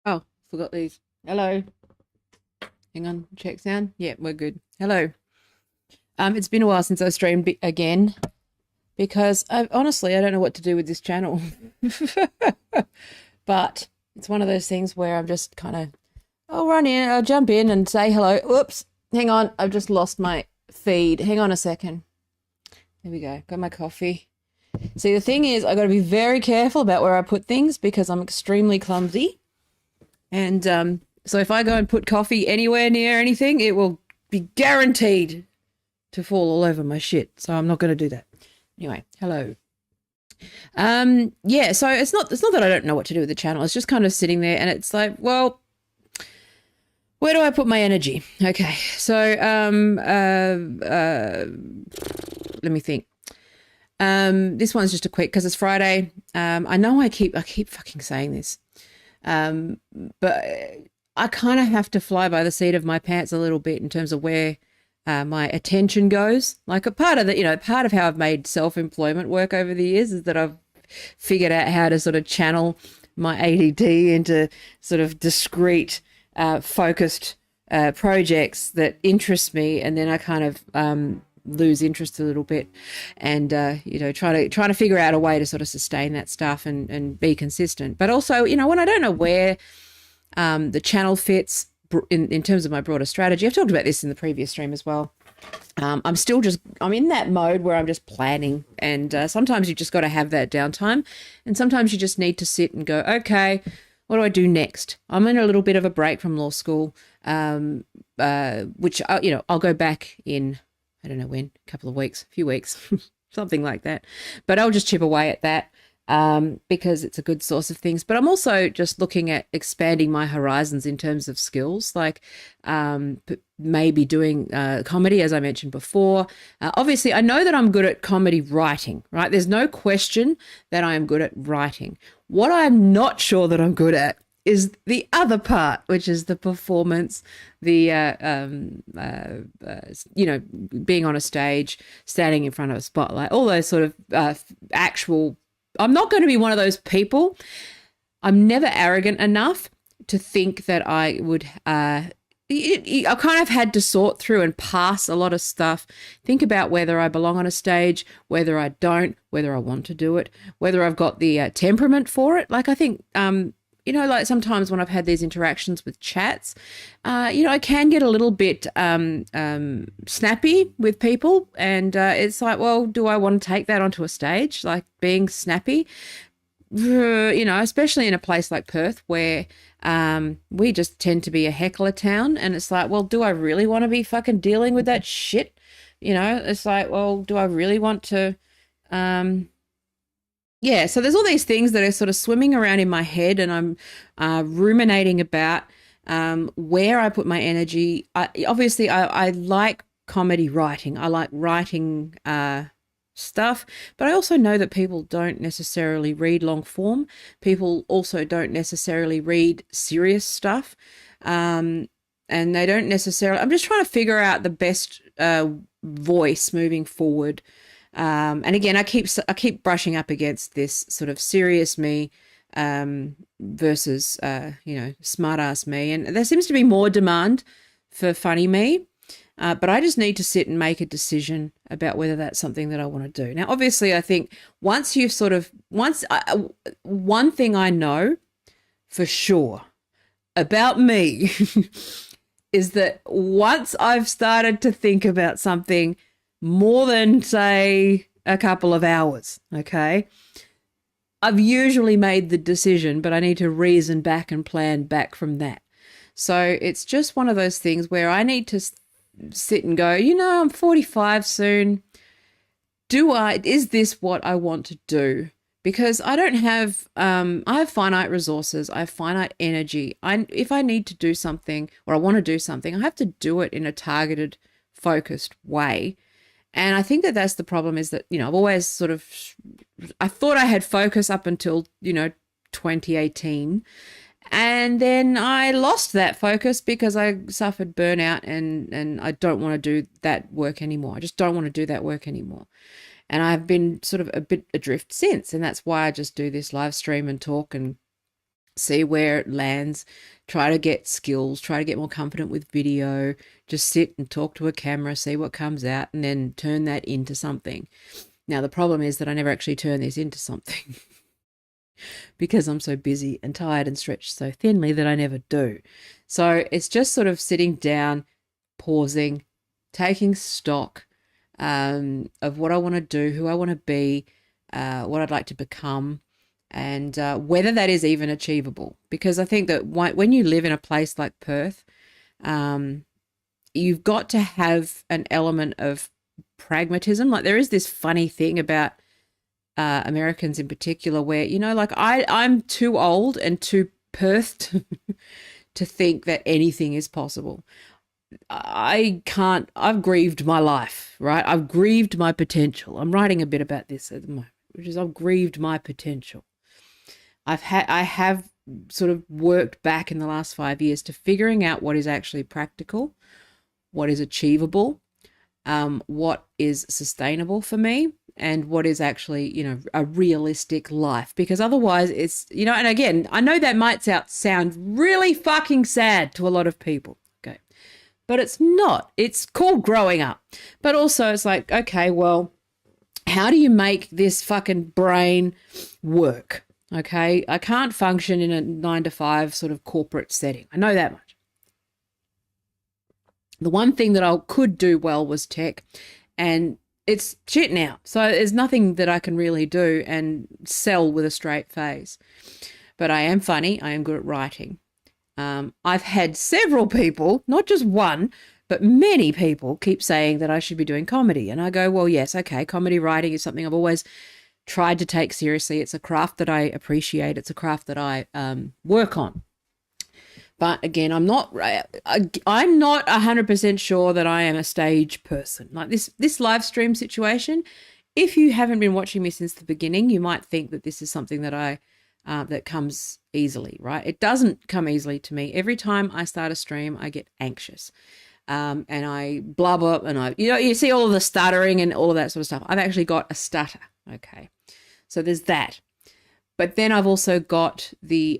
Oh, forgot these. Hello. Hang on, check sound. Yeah, we're good. Hello. It's been a while since I streamed again because honestly, I don't know what to do with this channel. But it's one of those things where I'm just kind of, I'll jump in and say hello. Whoops. Hang on. I've just lost my feed. Hang on a second. There we go. Got my coffee. See, the thing is, I got to be very careful about where I put things because I'm extremely clumsy. And so if I go and put coffee anywhere near anything, it will be guaranteed to fall all over my shit. So I'm not going to do that. Anyway, hello. Yeah, so it's not that I don't know what to do with the channel. It's just kind of sitting there and it's like, well, where do I put my energy? Okay. So let me think. This one's just a quick because it's Friday. I know I keep fucking saying this. But I kind of have to fly by the seat of my pants a little bit in terms of where my attention goes. Like a part of the, part of how I've made self-employment work over the years is that I've figured out how to sort of channel my ADD into sort of discrete, focused projects that interest me, and then I kind of lose interest a little bit, and trying to figure out a way to sort of sustain that stuff and be consistent. But also, when I don't know where the channel fits in terms of my broader strategy, I've talked about this in the previous stream as well. I'm in that mode where I'm just planning, and sometimes you just got to have that downtime, and sometimes you just need to sit and go, okay, what do I do next? I'm in a little bit of a break from law school, which I'll go back in, I don't know when, a couple of weeks, a few weeks, something like that. But I'll just chip away at that because it's a good source of things. But I'm also just looking at expanding my horizons in terms of skills, like maybe doing comedy, as I mentioned before. Obviously, I know that I'm good at comedy writing, right? There's no question that I am good at writing. What I'm not sure that I'm good at is the other part, which is the performance, the being on a stage, standing in front of a spotlight, all those sort of actual. I'm not going to be one of those people. I'm never arrogant enough to think that I would. I kind of had to sort through and pass a lot of stuff, think about whether I belong on a stage, whether I don't, whether I want to do it, whether I've got the temperament for it. Like I think, like sometimes when I've had these interactions with chats, I can get a little bit snappy with people. And it's like, well, do I want to take that onto a stage, like being snappy? Especially in a place like Perth where we just tend to be a heckler town. And it's like, well, do I really want to be fucking dealing with that shit? It's like, well, do I really want to? So there's all these things that are sort of swimming around in my head, and I'm ruminating about where I put my energy. I like comedy writing. I like writing stuff, but I also know that people don't necessarily read long form. People also don't necessarily read serious stuff, and they don't necessarily. I'm just trying to figure out the best voice moving forward. And again, I keep brushing up against this sort of serious me versus smart ass me, and there seems to be more demand for funny me. But I just need to sit and make a decision about whether that's something that I want to do. Now, obviously, I think one thing I know for sure about me is that once I've started to think about something more than, say, a couple of hours, okay, I've usually made the decision, but I need to reason back and plan back from that. So it's just one of those things where I need to sit and go, I'm 45 soon. Is this what I want to do? Because I don't have, I have finite resources. I have finite energy. If I need to do something or I want to do something, I have to do it in a targeted, focused way. And I think that that's the problem is that, I've always I thought I had focus up until, 2018. And then I lost that focus because I suffered burnout and I don't want to do that work anymore. I just don't want to do that work anymore. And I've been sort of a bit adrift since. And that's why I just do this live stream and talk and see where it lands, try to get skills, try to get more confident with video, just sit and talk to a camera, see what comes out, and then turn that into something. Now, the problem is that I never actually turn this into something. Because I'm so busy and tired and stretched so thinly that I never do. So it's just sort of sitting down, pausing, taking stock of what I want to do, who I want to be, what I'd like to become, and whether that is even achievable. Because I think that when you live in a place like Perth, you've got to have an element of pragmatism. Like there is this funny thing about Americans in particular where, I'm too old and too Perthed to think that anything is possible. I've grieved my life, right? I've grieved my potential. I'm writing a bit about this at the moment, which is I've grieved my potential. I have sort of worked back in the last 5 years to figuring out what is actually practical, what is achievable, what is sustainable for me, and what is actually, a realistic life. Because otherwise it's, and again, I know that might sound really fucking sad to a lot of people, okay? But it's not. It's called growing up. But also it's like, okay, well, how do you make this fucking brain work, okay? I can't function in a 9-to-5 sort of corporate setting. I know that much. The one thing that I could do well was tech, and it's shit now. So there's nothing that I can really do and sell with a straight face. But I am funny. I am good at writing. I've had several people, not just one, but many people keep saying that I should be doing comedy. And I go, well, yes, okay, comedy writing is something I've always tried to take seriously. It's a craft that I appreciate. It's a craft that I work on. But again, I'm not 100% sure that I am a stage person. Like this live stream situation, if you haven't been watching me since the beginning, you might think that this is something that I that comes easily, right? It doesn't come easily to me. Every time I start a stream, I get anxious. And I blubber and you see all of the stuttering and all of that sort of stuff. I've actually got a stutter. Okay. So there's that. But then I've also got the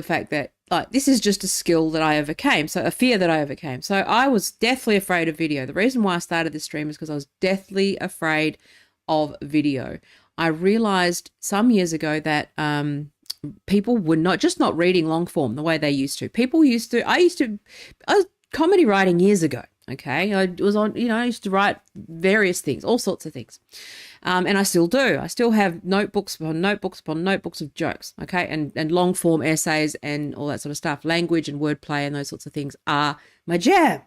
fact that this is just a skill that I overcame. So a fear that I overcame. So I was deathly afraid of video. The reason why I started this stream is because I was deathly afraid of video. I realized some years ago that people were not reading long form the way they used to. I was comedy writing years ago. Okay. I used to write various things, all sorts of things. And I still do. I still have notebooks upon notebooks upon notebooks of jokes. Okay. And long form essays and all that sort of stuff. Language and wordplay and those sorts of things are my jam.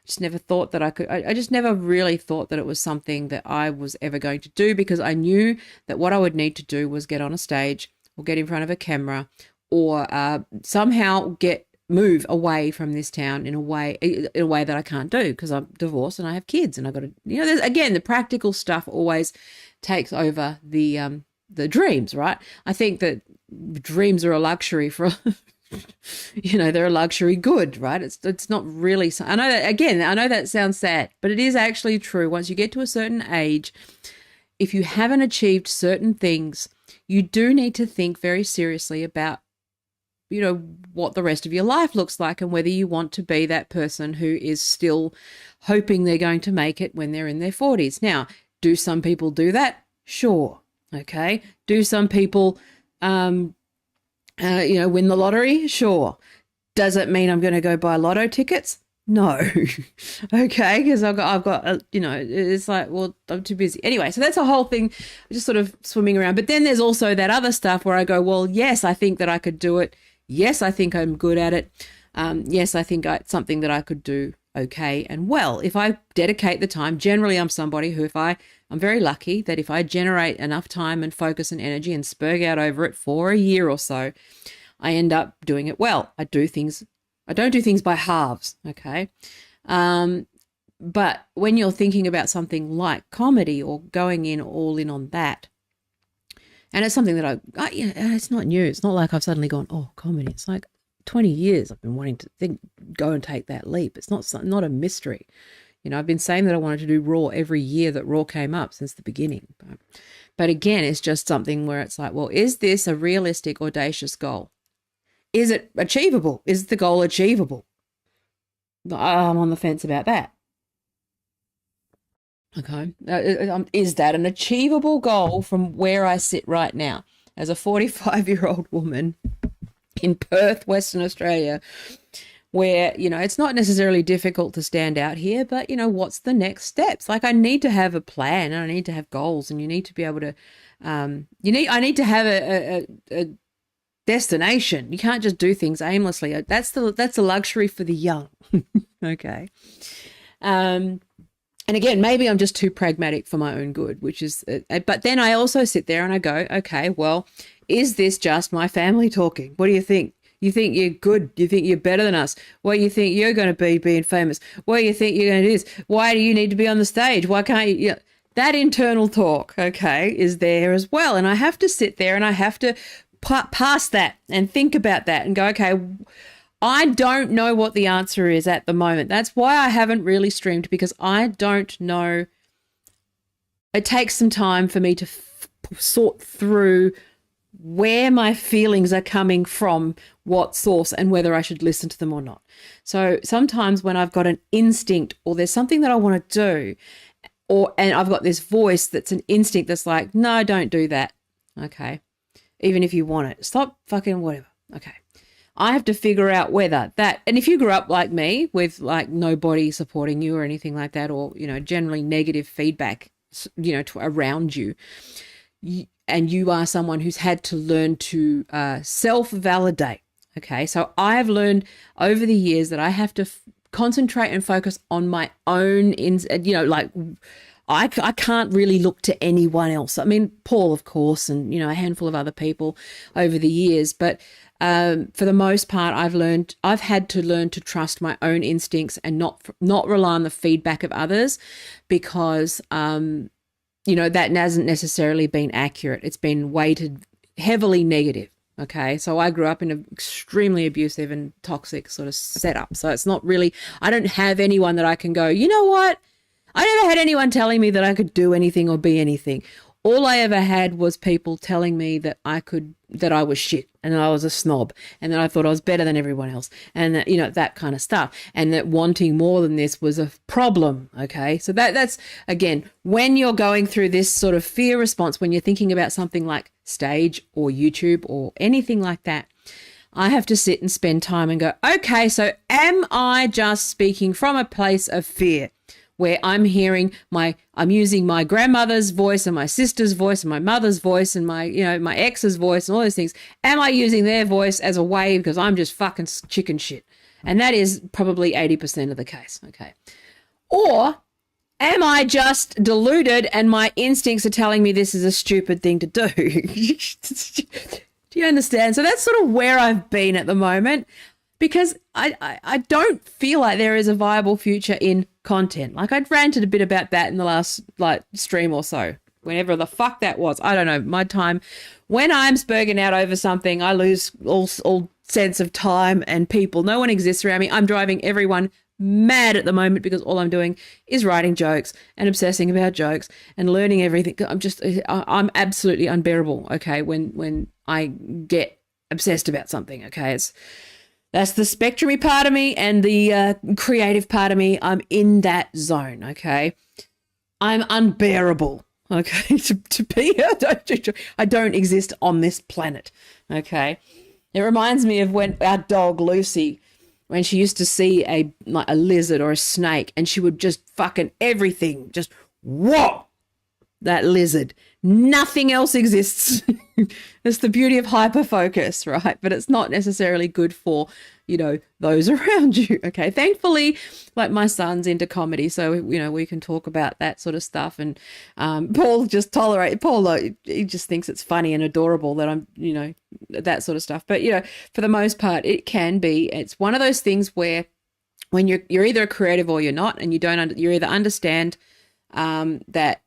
Just never thought that I just never really thought that it was something that I was ever going to do, because I knew that what I would need to do was get on a stage or get in front of a camera or somehow move away from this town in a way that I can't do, because I'm divorced and I have kids and I've got to, there's, again, the practical stuff always takes over the dreams, right? I think that dreams are a luxury for, they're a luxury good, right? It's not really, I know that sounds sad, but it is actually true. Once you get to a certain age, if you haven't achieved certain things, you do need to think very seriously about what the rest of your life looks like and whether you want to be that person who is still hoping they're going to make it when they're in their 40s. Now, do some people do that? Sure. Okay. Do some people, win the lottery? Sure. Does it mean I'm going to go buy lotto tickets? No. Okay. Because I've got, it's like, well, I'm too busy. Anyway, so that's a whole thing, just sort of swimming around. But then there's also that other stuff where I go, well, yes, I think that I could do it. Yes, I think I'm good at it. Yes, I think it's something that I could do okay and well. If I dedicate the time, generally I'm somebody who I'm very lucky that if I generate enough time and focus and energy and spurg out over it for a year or so, I end up doing it well. I don't do things by halves, okay? But when you're thinking about something like comedy or going in all in on that, and it's something that it's not new. It's not like I've suddenly gone, oh, comedy. It's like 20 years I've been wanting to go and take that leap. It's not a mystery. I've been saying that I wanted to do Raw every year that Raw came up since the beginning. But again, it's just something where it's like, well, is this a realistic, audacious goal? Is it achievable? Is the goal achievable? I'm on the fence about that. Okay. Is that an achievable goal from where I sit right now as a 45-year-old woman in Perth, Western Australia, where, it's not necessarily difficult to stand out here, but, what's the next steps? Like, I need to have a plan and I need to have goals, and you need to be able to, I need to have a destination. You can't just do things aimlessly. That's a luxury for the young. Okay. And again, maybe I'm just too pragmatic for my own good, which is, but then I also sit there and I go, okay, well, is this just my family talking? What do you think? You think you're good? You think you're better than us? What do you think you're going to be being famous? What do you think you're going to do this? Why do you need to be on the stage? Why can't you? That internal talk, okay, is there as well. And I have to sit there and I have to pass that and think about that and go, okay, I don't know what the answer is at the moment. That's why I haven't really streamed, because I don't know. It takes some time for me to sort through where my feelings are coming from, what source, and whether I should listen to them or not. So sometimes when I've got an instinct or there's something that I want to do, and I've got this voice that's an instinct that's like, no, don't do that. Okay. Even if you want it, stop fucking whatever. Okay. I have to figure out whether that, and if you grew up like me with like nobody supporting you or anything like that, or, generally negative feedback, around you, and you are someone who's had to learn to self-validate. Okay. So I've learned over the years that I have to concentrate and focus on my own, I can't really look to anyone else. I mean, Paul, of course, and, a handful of other people over the years, but for the most part, I've had to learn to trust my own instincts and not rely on the feedback of others, because, that hasn't necessarily been accurate. It's been weighted heavily negative. Okay. So I grew up in an extremely abusive and toxic sort of setup. So it's not really, I don't have anyone that I can go, you know what? I never had anyone telling me that I could do anything or be anything. All I ever had was people telling me that that I was shit and that I was a snob and that I thought I was better than everyone else and that, that kind of stuff. And that wanting more than this was a problem. Okay. So that's, again, when you're going through this sort of fear response, when you're thinking about something like stage or YouTube or anything like that, I have to sit and spend time and go, okay, so am I just speaking from a place of fear? Where I'm using my grandmother's voice and my sister's voice and my mother's voice and my ex's voice and all those things. Am I using their voice as a way because I'm just fucking chicken shit? And that is probably 80% of the case. Okay. Or am I just deluded and my instincts are telling me this is a stupid thing to do? Do you understand? So that's sort of where I've been at the moment. Because I don't feel like there is a viable future in content. Like I'd ranted a bit about that in the last stream or so. Whenever the fuck that was. I don't know. My time. When I'm spurging out over something, I lose all sense of time and people. No one exists around me. I'm driving everyone mad at the moment because all I'm doing is writing jokes and obsessing about jokes and learning everything. I'm absolutely unbearable, okay, when I get obsessed about something, okay? That's the spectrumy part of me and the creative part of me. I'm in that zone, okay? I'm unbearable, okay? to be here, I don't exist on this planet, okay? It reminds me of when our dog Lucy, when she used to see a lizard or a snake and she would just fucking everything, just whoa, that lizard. Nothing else exists. It's the beauty of hyperfocus, right? But it's not necessarily good for, those around you. Okay. Thankfully, my son's into comedy. So, we can talk about that sort of stuff. And Paul, he just thinks it's funny and adorable that I'm, that sort of stuff. But, for the most part, it's one of those things where when you're either a creative or you're not, and you either understand that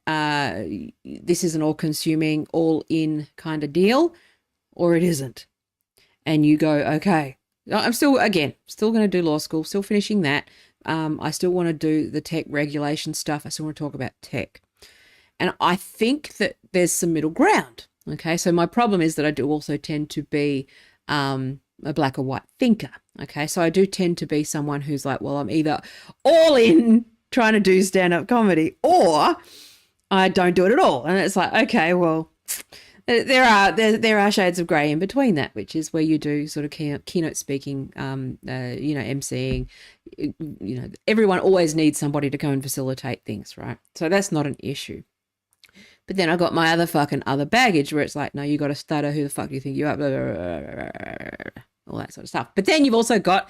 this is an all-consuming, all-in kind of deal, or it isn't. And you go, okay, I'm still going to do law school, still finishing that. I still want to do the tech regulation stuff. I still want to talk about tech. And I think that there's some middle ground. Okay, so my problem is that I do also tend to be a black or white thinker. Okay, so I do tend to be someone who's like, well, I'm either all in trying to do stand-up comedy or I don't do it at all. And it's like, okay, well, there are shades of grey in between that, which is where you do sort of keynote speaking, emceeing. Everyone always needs somebody to go and facilitate things, right? So that's not an issue. But then I got my other baggage where it's like, no, you got to stutter. Who the fuck do you think you are? Blah, blah, blah, blah, all that sort of stuff. But then you've also got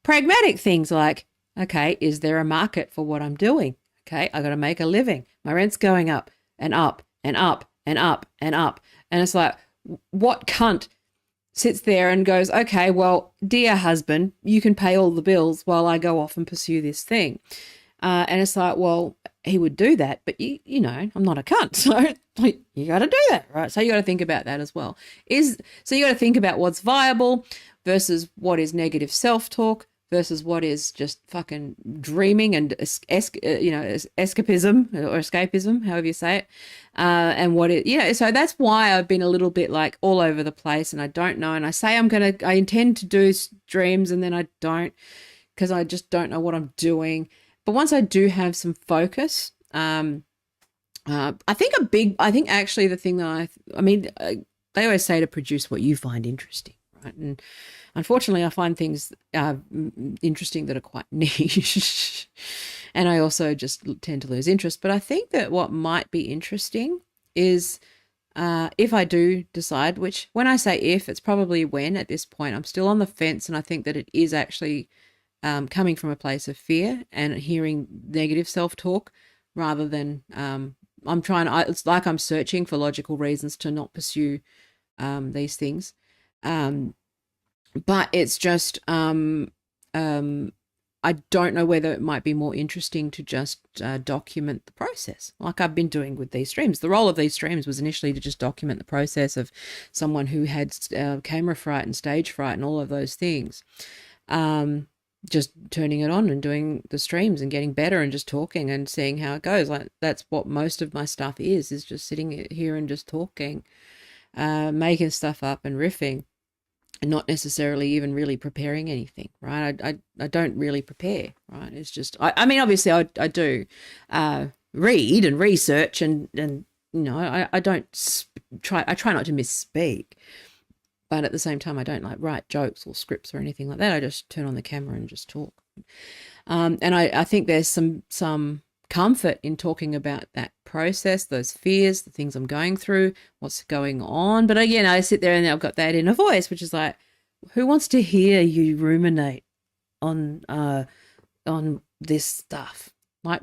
pragmatic things like, okay, is there a market for what I'm doing? Okay, I got to make a living. My rent's going up and up and up and up and up. And it's like, what cunt sits there and goes, okay, well, dear husband, you can pay all the bills while I go off and pursue this thing. And it's like, well, he would do that, but I'm not a cunt. So you got to do that, right? So you got to think about that as well. So you got to think about what's viable versus what is negative self-talk versus what is just fucking dreaming and escapism or escapism, however you say it. And what it, so that's why I've been a little bit like all over the place and I don't know. And I say I intend to do streams and then I don't, because I just don't know what I'm doing. But once I do have some focus, I think actually the thing that they always say to produce what you find interesting, right? And unfortunately, I find things interesting that are quite niche. And I also just tend to lose interest. But I think that what might be interesting is if I do decide, which when I say if, it's probably when at this point. I'm still on the fence, and I think that it is actually coming from a place of fear and hearing negative self-talk rather than it's like I'm searching for logical reasons to not pursue these things. But it's just I don't know whether it might be more interesting to just document the process, like I've been doing with these streams. The role of these streams was initially to just document the process of someone who had camera fright and stage fright and all of those things. Just turning it on and doing the streams and getting better and just talking and seeing how it goes. Like that's what most of my stuff is just sitting here and just talking, making stuff up and riffing, and not necessarily even really preparing anything, right? I don't really prepare, right? It's just, I mean, obviously I do read and research and I don't I try not to misspeak, but at the same time, I don't like write jokes or scripts or anything like that. I just turn on the camera and just talk. And I think there's some comfort in talking about that process, those fears, the things I'm going through, what's going on. But again, I sit there and I've got that inner voice, which is like, who wants to hear you ruminate on this stuff? Like,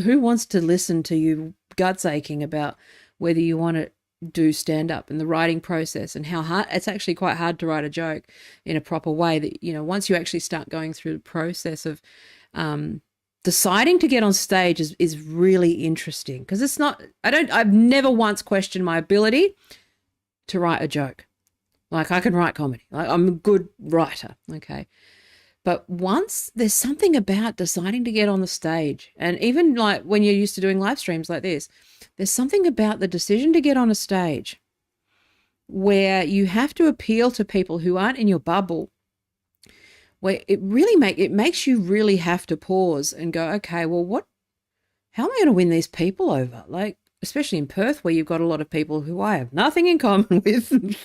who wants to listen to you guts aching about whether you want to do stand up and the writing process and how hard it's actually quite hard to write a joke in a proper way, that once you actually start going through the process of deciding to get on stage is really interesting, because it's not, I've never once questioned my ability to write a joke. Like, I can write comedy, like I'm a good writer, okay, but once there's something about deciding to get on the stage, and even like when you're used to doing live streams like this, there's something about the decision to get on a stage where you have to appeal to people who aren't in your bubble, where it makes you really have to pause and go, okay, well, how am I going to win these people over? Like, especially in Perth, where you've got a lot of people who I have nothing in common with.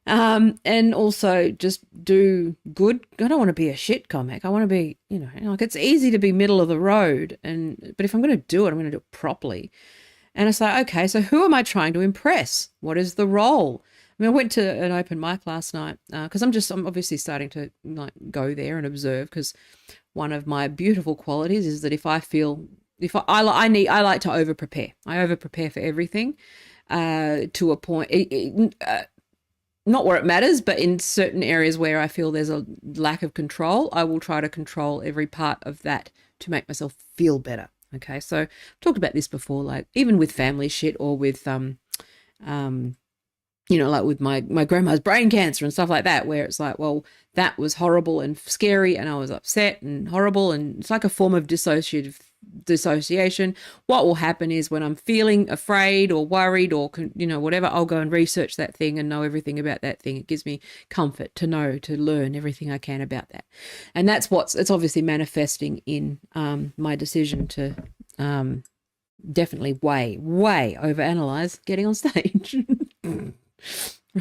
And also just do good. I don't want to be a shit comic. I want to be, like, it's easy to be middle of the road, but if I'm going to do it, I'm going to do it properly. And it's like, okay, so who am I trying to impress? What is the role? I mean, I went to an open mic last night because I'm obviously starting to like go there and observe, because one of my beautiful qualities is that I like to over prepare. I over prepare for everything to a point. Not where it matters, but in certain areas where I feel there's a lack of control, I will try to control every part of that to make myself feel better. Okay, so I've talked about this before, like even with family shit, or with like with my grandma's brain cancer and stuff like that, where it's like, well, that was horrible and scary, and I was upset and horrible, and it's like a form of dissociation. What will happen is when I'm feeling afraid or worried or whatever, I'll go and research that thing and know everything about that thing. It gives me comfort to learn everything I can about that, and that's it's obviously manifesting in my decision to definitely way overanalyze getting on stage.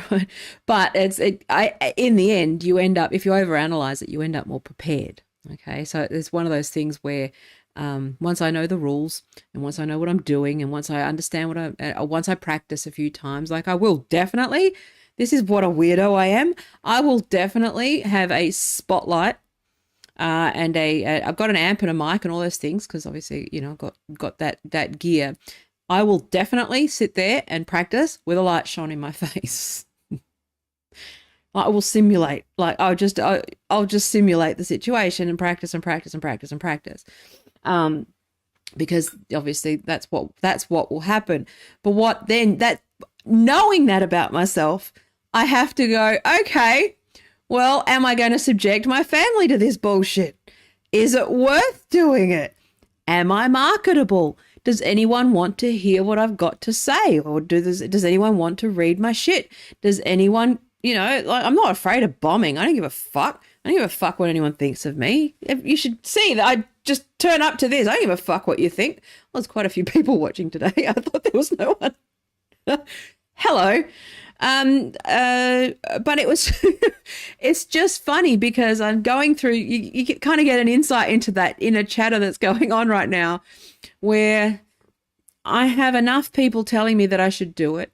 Right, but in the end, you end up, if you overanalyze it, you end up more prepared. Okay, so it's one of those things where once I know the rules, and once I know what I'm doing, and once I understand once I practice a few times, like I will definitely, this is what a weirdo I am, I will definitely have a spotlight and I've got an amp and a mic and all those things, because obviously, I've got that gear. I will definitely sit there and practice with a light shone in my face. I will simulate, like I'll just simulate the situation and practice and practice and practice and practice. Because obviously that's what will happen. But knowing that about myself, I have to go, okay, well, am I going to subject my family to this bullshit? Is it worth doing it? Am I marketable? Does anyone want to hear what I've got to say? Or does anyone want to read my shit? Does anyone, like, I'm not afraid of bombing. I don't give a fuck. I don't give a fuck what anyone thinks of me. You should see that I just turn up to this. I don't give a fuck what you think. Well, there's quite a few people watching today. I thought there was no one. Hello. But it was, it's just funny because I'm going through, you kind of get an insight into that inner chatter that's going on right now, where I have enough people telling me that I should do it.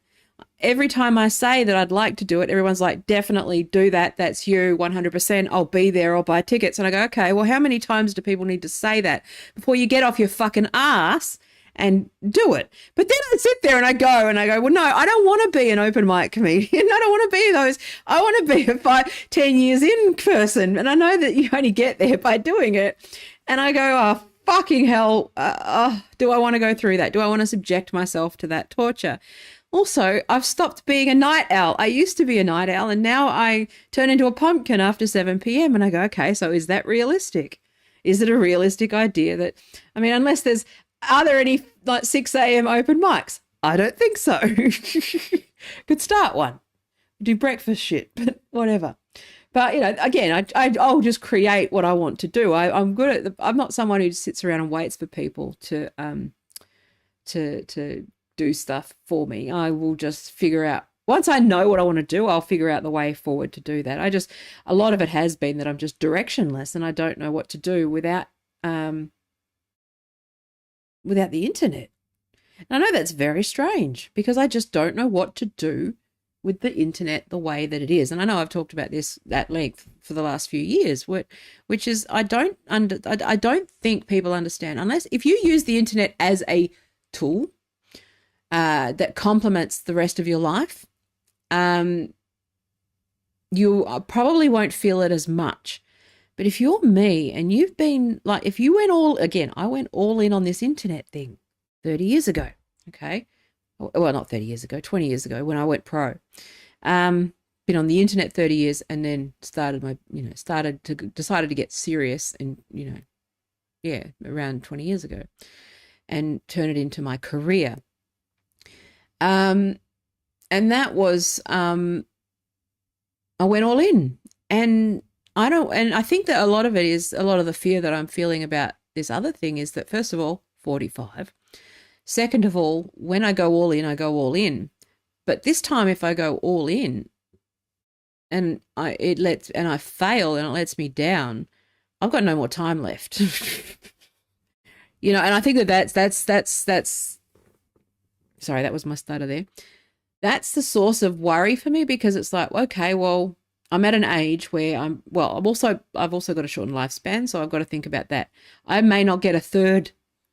Every time I say that I'd like to do it, everyone's like, definitely do that. That's you, 100%. I'll be there. I'll buy tickets. And I go, okay, well, how many times do people need to say that before you get off your fucking ass and do it. But then I sit there and I go, well, no, I don't want to be an open mic comedian. I don't want to be those. I want to be a 10 years in person. And I know that you only get there by doing it. And I go, oh, fucking hell. Do I want to go through that? Do I want to subject myself to that torture? Also, I've stopped being a night owl. I used to be a night owl, and now I turn into a pumpkin after 7 p.m. And I go, okay, so is that realistic? Is it a realistic idea that, I mean, are there any like 6 a.m. open mics? I don't think so. Could start one. Do breakfast shit, but whatever. But, again, I'll just create what I want to do. I'm good at I'm not someone who just sits around and waits for people to do stuff for me. I will just figure out, once I know what I want to do, I'll figure out the way forward to do that. A lot of it has been that I'm just directionless and I don't know what to do without the internet. And I know that's very strange because I just don't know what to do with the internet the way that it is. And I know I've talked about this at length for the last few years, which is I don't think people understand, unless if you use the internet as a tool that complements the rest of your life, you probably won't feel it as much. But if you're me and you've been like, if you I went all in on this internet thing 30 years ago, okay? Well, not 30 years ago, 20 years ago when I went pro. Been on the internet 30 years and then decided to get serious and, around 20 years ago and turn it into my career. And that was, I went all in, and I think that a lot of the fear that I'm feeling about this other thing is that, first of all, 45. Second of all, when I go all in, I go all in. But this time, if I go all in and I fail and it lets me down, I've got no more time left. And I think that's sorry, that was my stutter there. That's the source of worry for me, because it's like, okay, well, I'm at an age where I've also got a shortened lifespan, so I've got to think about that. I may not get a third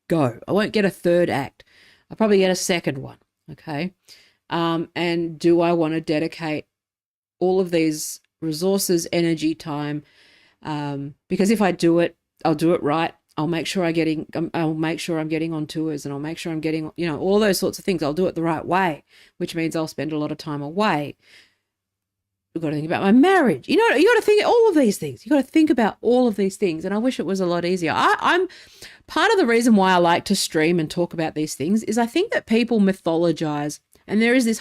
go. I won't get a third act. I'll probably get a second one, okay? And do I want to dedicate all of these resources, energy, time? Because if I do it, I'll do it right. I'll make sure I'm getting on tours, and I'll make sure I'm getting, all those sorts of things. I'll do it the right way, which means I'll spend a lot of time away. You've got to think about my marriage. You got to think all of these things. You've got to think about all of these things. And I wish it was a lot easier. I'm part of the reason why I like to stream and talk about these things is I think that people mythologize, and there is this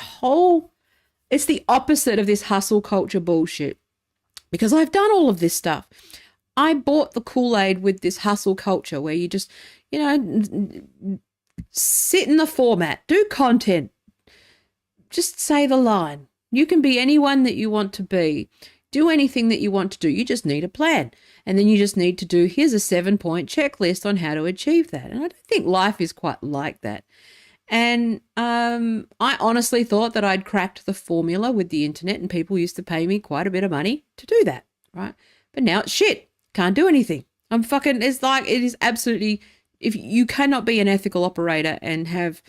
it's the opposite of this hustle culture bullshit, because I've done all of this stuff. I bought the Kool-Aid with this hustle culture where you just, sit in the format, do content, just say the line. You can be anyone that you want to be. Do anything that you want to do. You just need a plan. And then you just need to do, here's a 7-point checklist on how to achieve that. And I don't think life is quite like that. And I honestly thought that I'd cracked the formula with the internet, and people used to pay me quite a bit of money to do that, right? But now it's shit. Can't do anything. It's like, it is absolutely, if you cannot be an ethical operator and have,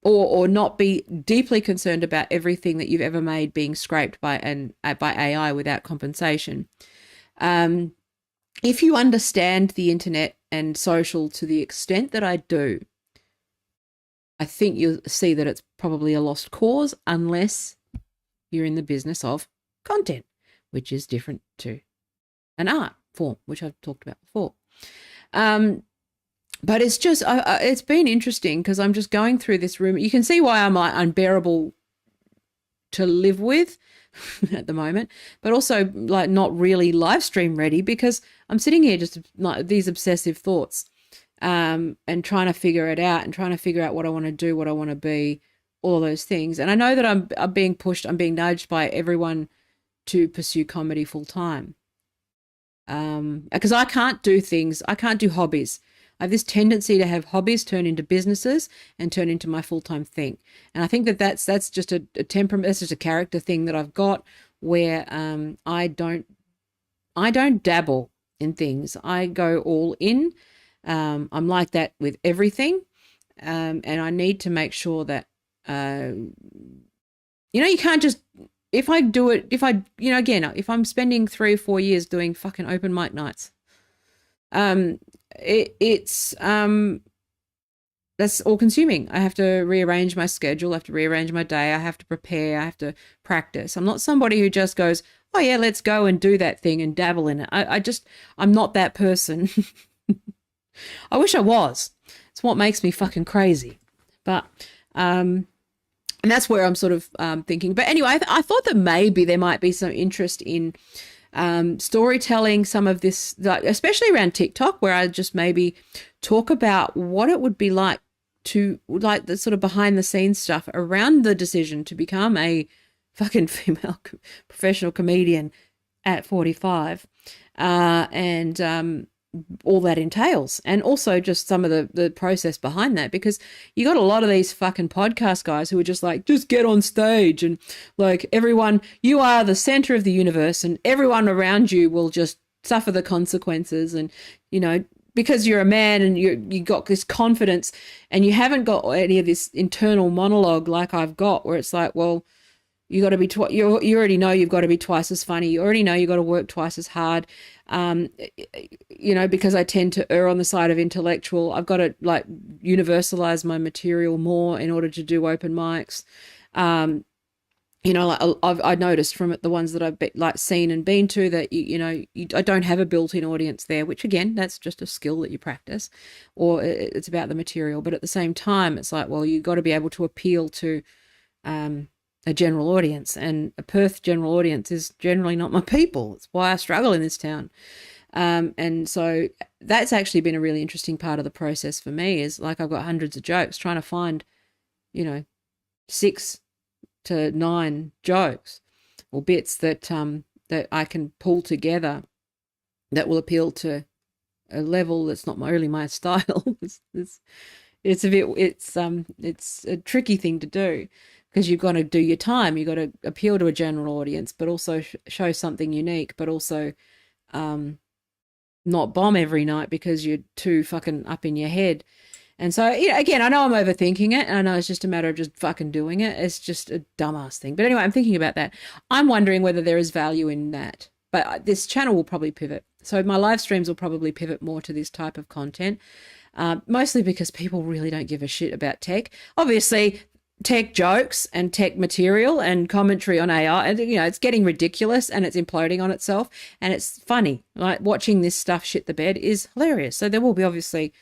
or not be deeply concerned about everything that you've ever made being scraped by AI without compensation. If you understand the internet and social to the extent that I do, I think you'll see that it's probably a lost cause, unless you're in the business of content, which is different to an art form, which I've talked about before. But it's just, it's been interesting because I'm just going through this room. You can see why I'm like unbearable to live with at the moment, but also like not really live stream ready, because I'm sitting here just like these obsessive thoughts, and trying to figure it out and trying to figure out what I want to do, what I want to be, all of those things. And I know that I'm being pushed, I'm being nudged by everyone to pursue comedy full time. Because I can't do hobbies. I have this tendency to have hobbies turn into businesses and turn into my full-time thing. And I think that that's just a temperament, that's just a character thing that I've got, where I don't dabble in things. I go all in. I'm like that with everything. And I need to make sure that, you can't just, if I do it, again, if I'm spending 3 or 4 years doing fucking open mic nights, it's that's all consuming. I have to rearrange my schedule. I have to rearrange my day. I have to prepare. I have to practice. I'm not somebody who just goes, oh yeah, let's go and do that thing and dabble in it. I'm not that person. I wish I was. It's what makes me fucking crazy. But, and that's where I'm sort of thinking. But anyway, I thought that maybe there might be some interest in storytelling, some of this, especially around TikTok, where I just maybe talk about what it would be like to, like, the sort of behind the scenes stuff around the decision to become a fucking female professional comedian at 45, and all that entails, and also just some of the process behind that, because you got a lot of these fucking podcast guys who are just like, just get on stage and like everyone, you are the center of the universe and everyone around you will just suffer the consequences, and because you're a man and you got this confidence and you haven't got any of this internal monologue like I've got, where it's like, well, you got to be you already know you've got to be twice as funny. You already know you got to work twice as hard. Because I tend to err on the side of intellectual, I've got to like universalize my material more in order to do open mics. I've noticed from the ones that I've seen and been to that I don't have a built-in audience there, which again, that's just a skill that you practice, or it's about the material. But at the same time, it's like, well, you got to be able to appeal to a general audience, and a Perth general audience is generally not my people. It's why I struggle in this town. And so that's actually been a really interesting part of the process for me, is like, I've got hundreds of jokes, trying to find, 6 to 9 jokes or bits that that I can pull together that will appeal to a level that's not really my style. It's a tricky thing to do, because you've got to do your time. You've got to appeal to a general audience, but also show something unique, but also not bomb every night because you're too fucking up in your head. And so, again, I know I'm overthinking it, and I know it's just a matter of just fucking doing it. It's just a dumbass thing. But anyway, I'm thinking about that. I'm wondering whether there is value in that. But this channel will probably pivot. So my live streams will probably pivot more to this type of content, mostly because people really don't give a shit about tech. Obviously, tech jokes and tech material and commentary on AI, and it's getting ridiculous and it's imploding on itself, and it's funny. Like, watching this stuff shit the bed is hilarious. So there will be, obviously,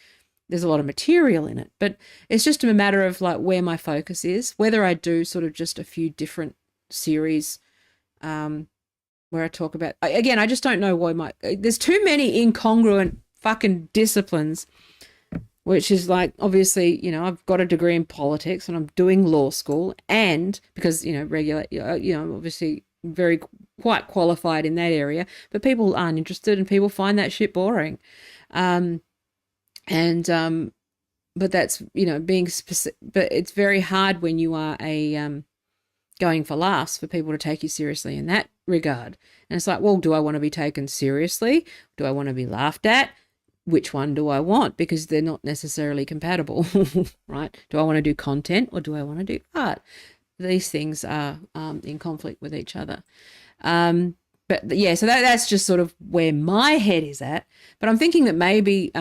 there's a lot of material in it, but it's just a matter of like where my focus is, whether I do sort of just a few different series where I talk about, again, I just don't know why there's too many incongruent fucking disciplines, which is like, obviously, I've got a degree in politics and I'm doing law school, and because, obviously quite qualified in that area, but people aren't interested and people find that shit boring. But that's, being specific, but it's very hard when you are going for laughs for people to take you seriously in that regard. And it's like, well, do I want to be taken seriously? Do I want to be laughed at? Which one do I want? Because they're not necessarily compatible, right? Do I want to do content or do I want to do art? These things are in conflict with each other. But yeah, so that's just sort of where my head is at. But I'm thinking that maybe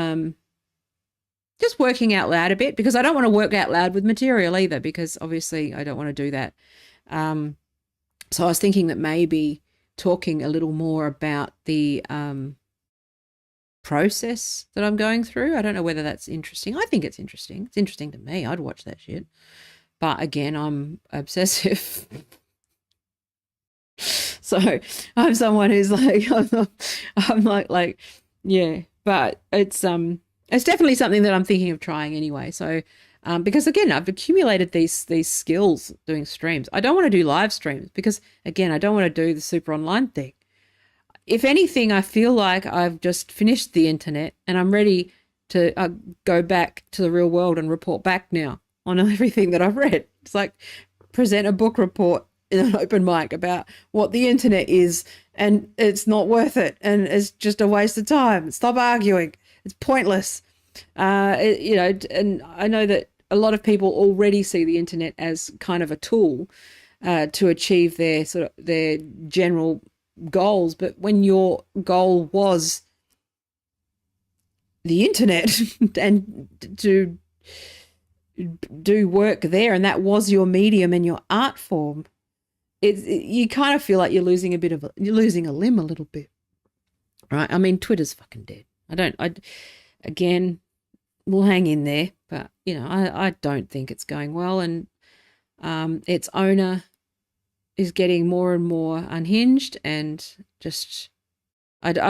just working out loud a bit, because I don't want to work out loud with material either, because obviously I don't want to do that. So I was thinking that maybe talking a little more about the process that I'm going through. I don't know whether that's interesting. I think it's interesting. It's interesting to me. I'd watch that shit. But again, I'm obsessive. So I'm someone who's like, I'm like, yeah, but it's definitely something that I'm thinking of trying anyway. So, because again, I've accumulated these skills doing streams. I don't want to do live streams because, again, I don't want to do the super online thing. If anything, I feel like I've just finished the internet and I'm ready to go back to the real world and report back now on everything that I've read. It's like present a book report in an open mic about what the internet is, and it's not worth it and it's just a waste of time. Stop arguing. It's pointless. And I know that a lot of people already see the internet as kind of a tool to achieve their general goals. But when your goal was the internet and to do work there, and that was your medium and your art form, you kind of feel like you're losing a limb a little bit, right? I mean, Twitter's fucking dead. Again, we'll hang in there, but I don't think it's going well, and its owner is getting more and more unhinged, and just I don't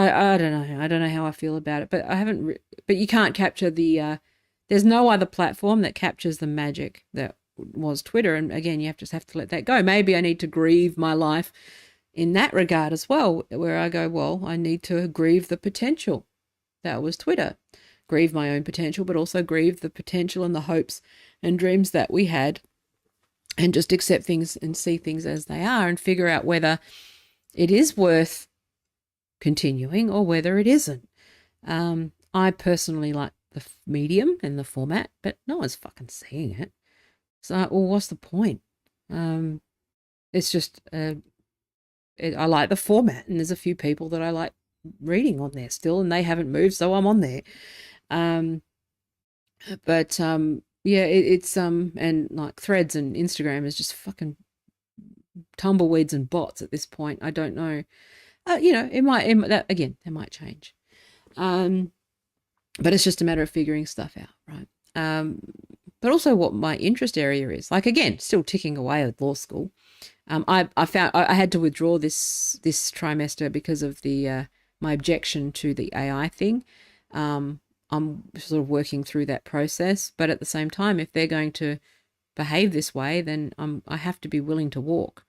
know. I don't know how I feel about it, but I haven't. But you can't capture the. There's no other platform that captures the magic that was Twitter, and again, you just have to let that go. Maybe I need to grieve my life in that regard as well, where I go, well, I need to grieve the potential that was Twitter, grieve my own potential, but also grieve the potential and the hopes and dreams that we had, and just accept things and see things as they are, and figure out whether it is worth continuing or whether it isn't. I personally like the medium and the format, but no one's fucking seeing it. So, well, what's the point? It's just I like the format, and there's a few people that I like reading on there still, and they haven't moved, so I'm on there. Yeah, it's and like Threads and Instagram is just fucking tumbleweeds and bots at this point. I don't know. It might change. But it's just a matter of figuring stuff out, right? But also what my interest area is. Like, again, still ticking away at law school. I found I had to withdraw this trimester because of the my objection to the AI thing. I'm sort of working through that process, but at the same time, if they're going to behave this way, then I have to be willing to walk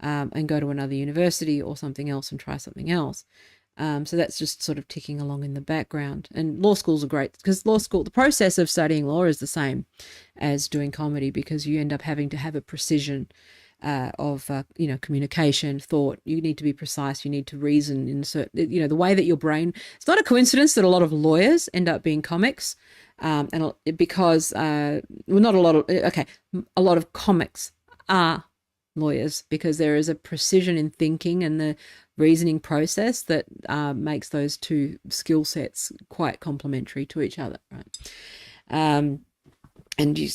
and go to another university or something else and try something else. So that's just sort of ticking along in the background. And law schools are great because the process of studying law is the same as doing comedy, because you end up having to have a precision of communication, thought. You need to be precise. You need to reason in the way that your brain. It's not a coincidence that a lot of lawyers end up being comics, and because a lot of comics are lawyers, because there is a precision in thinking and the reasoning process that makes those two skill sets quite complementary to each other, right? And you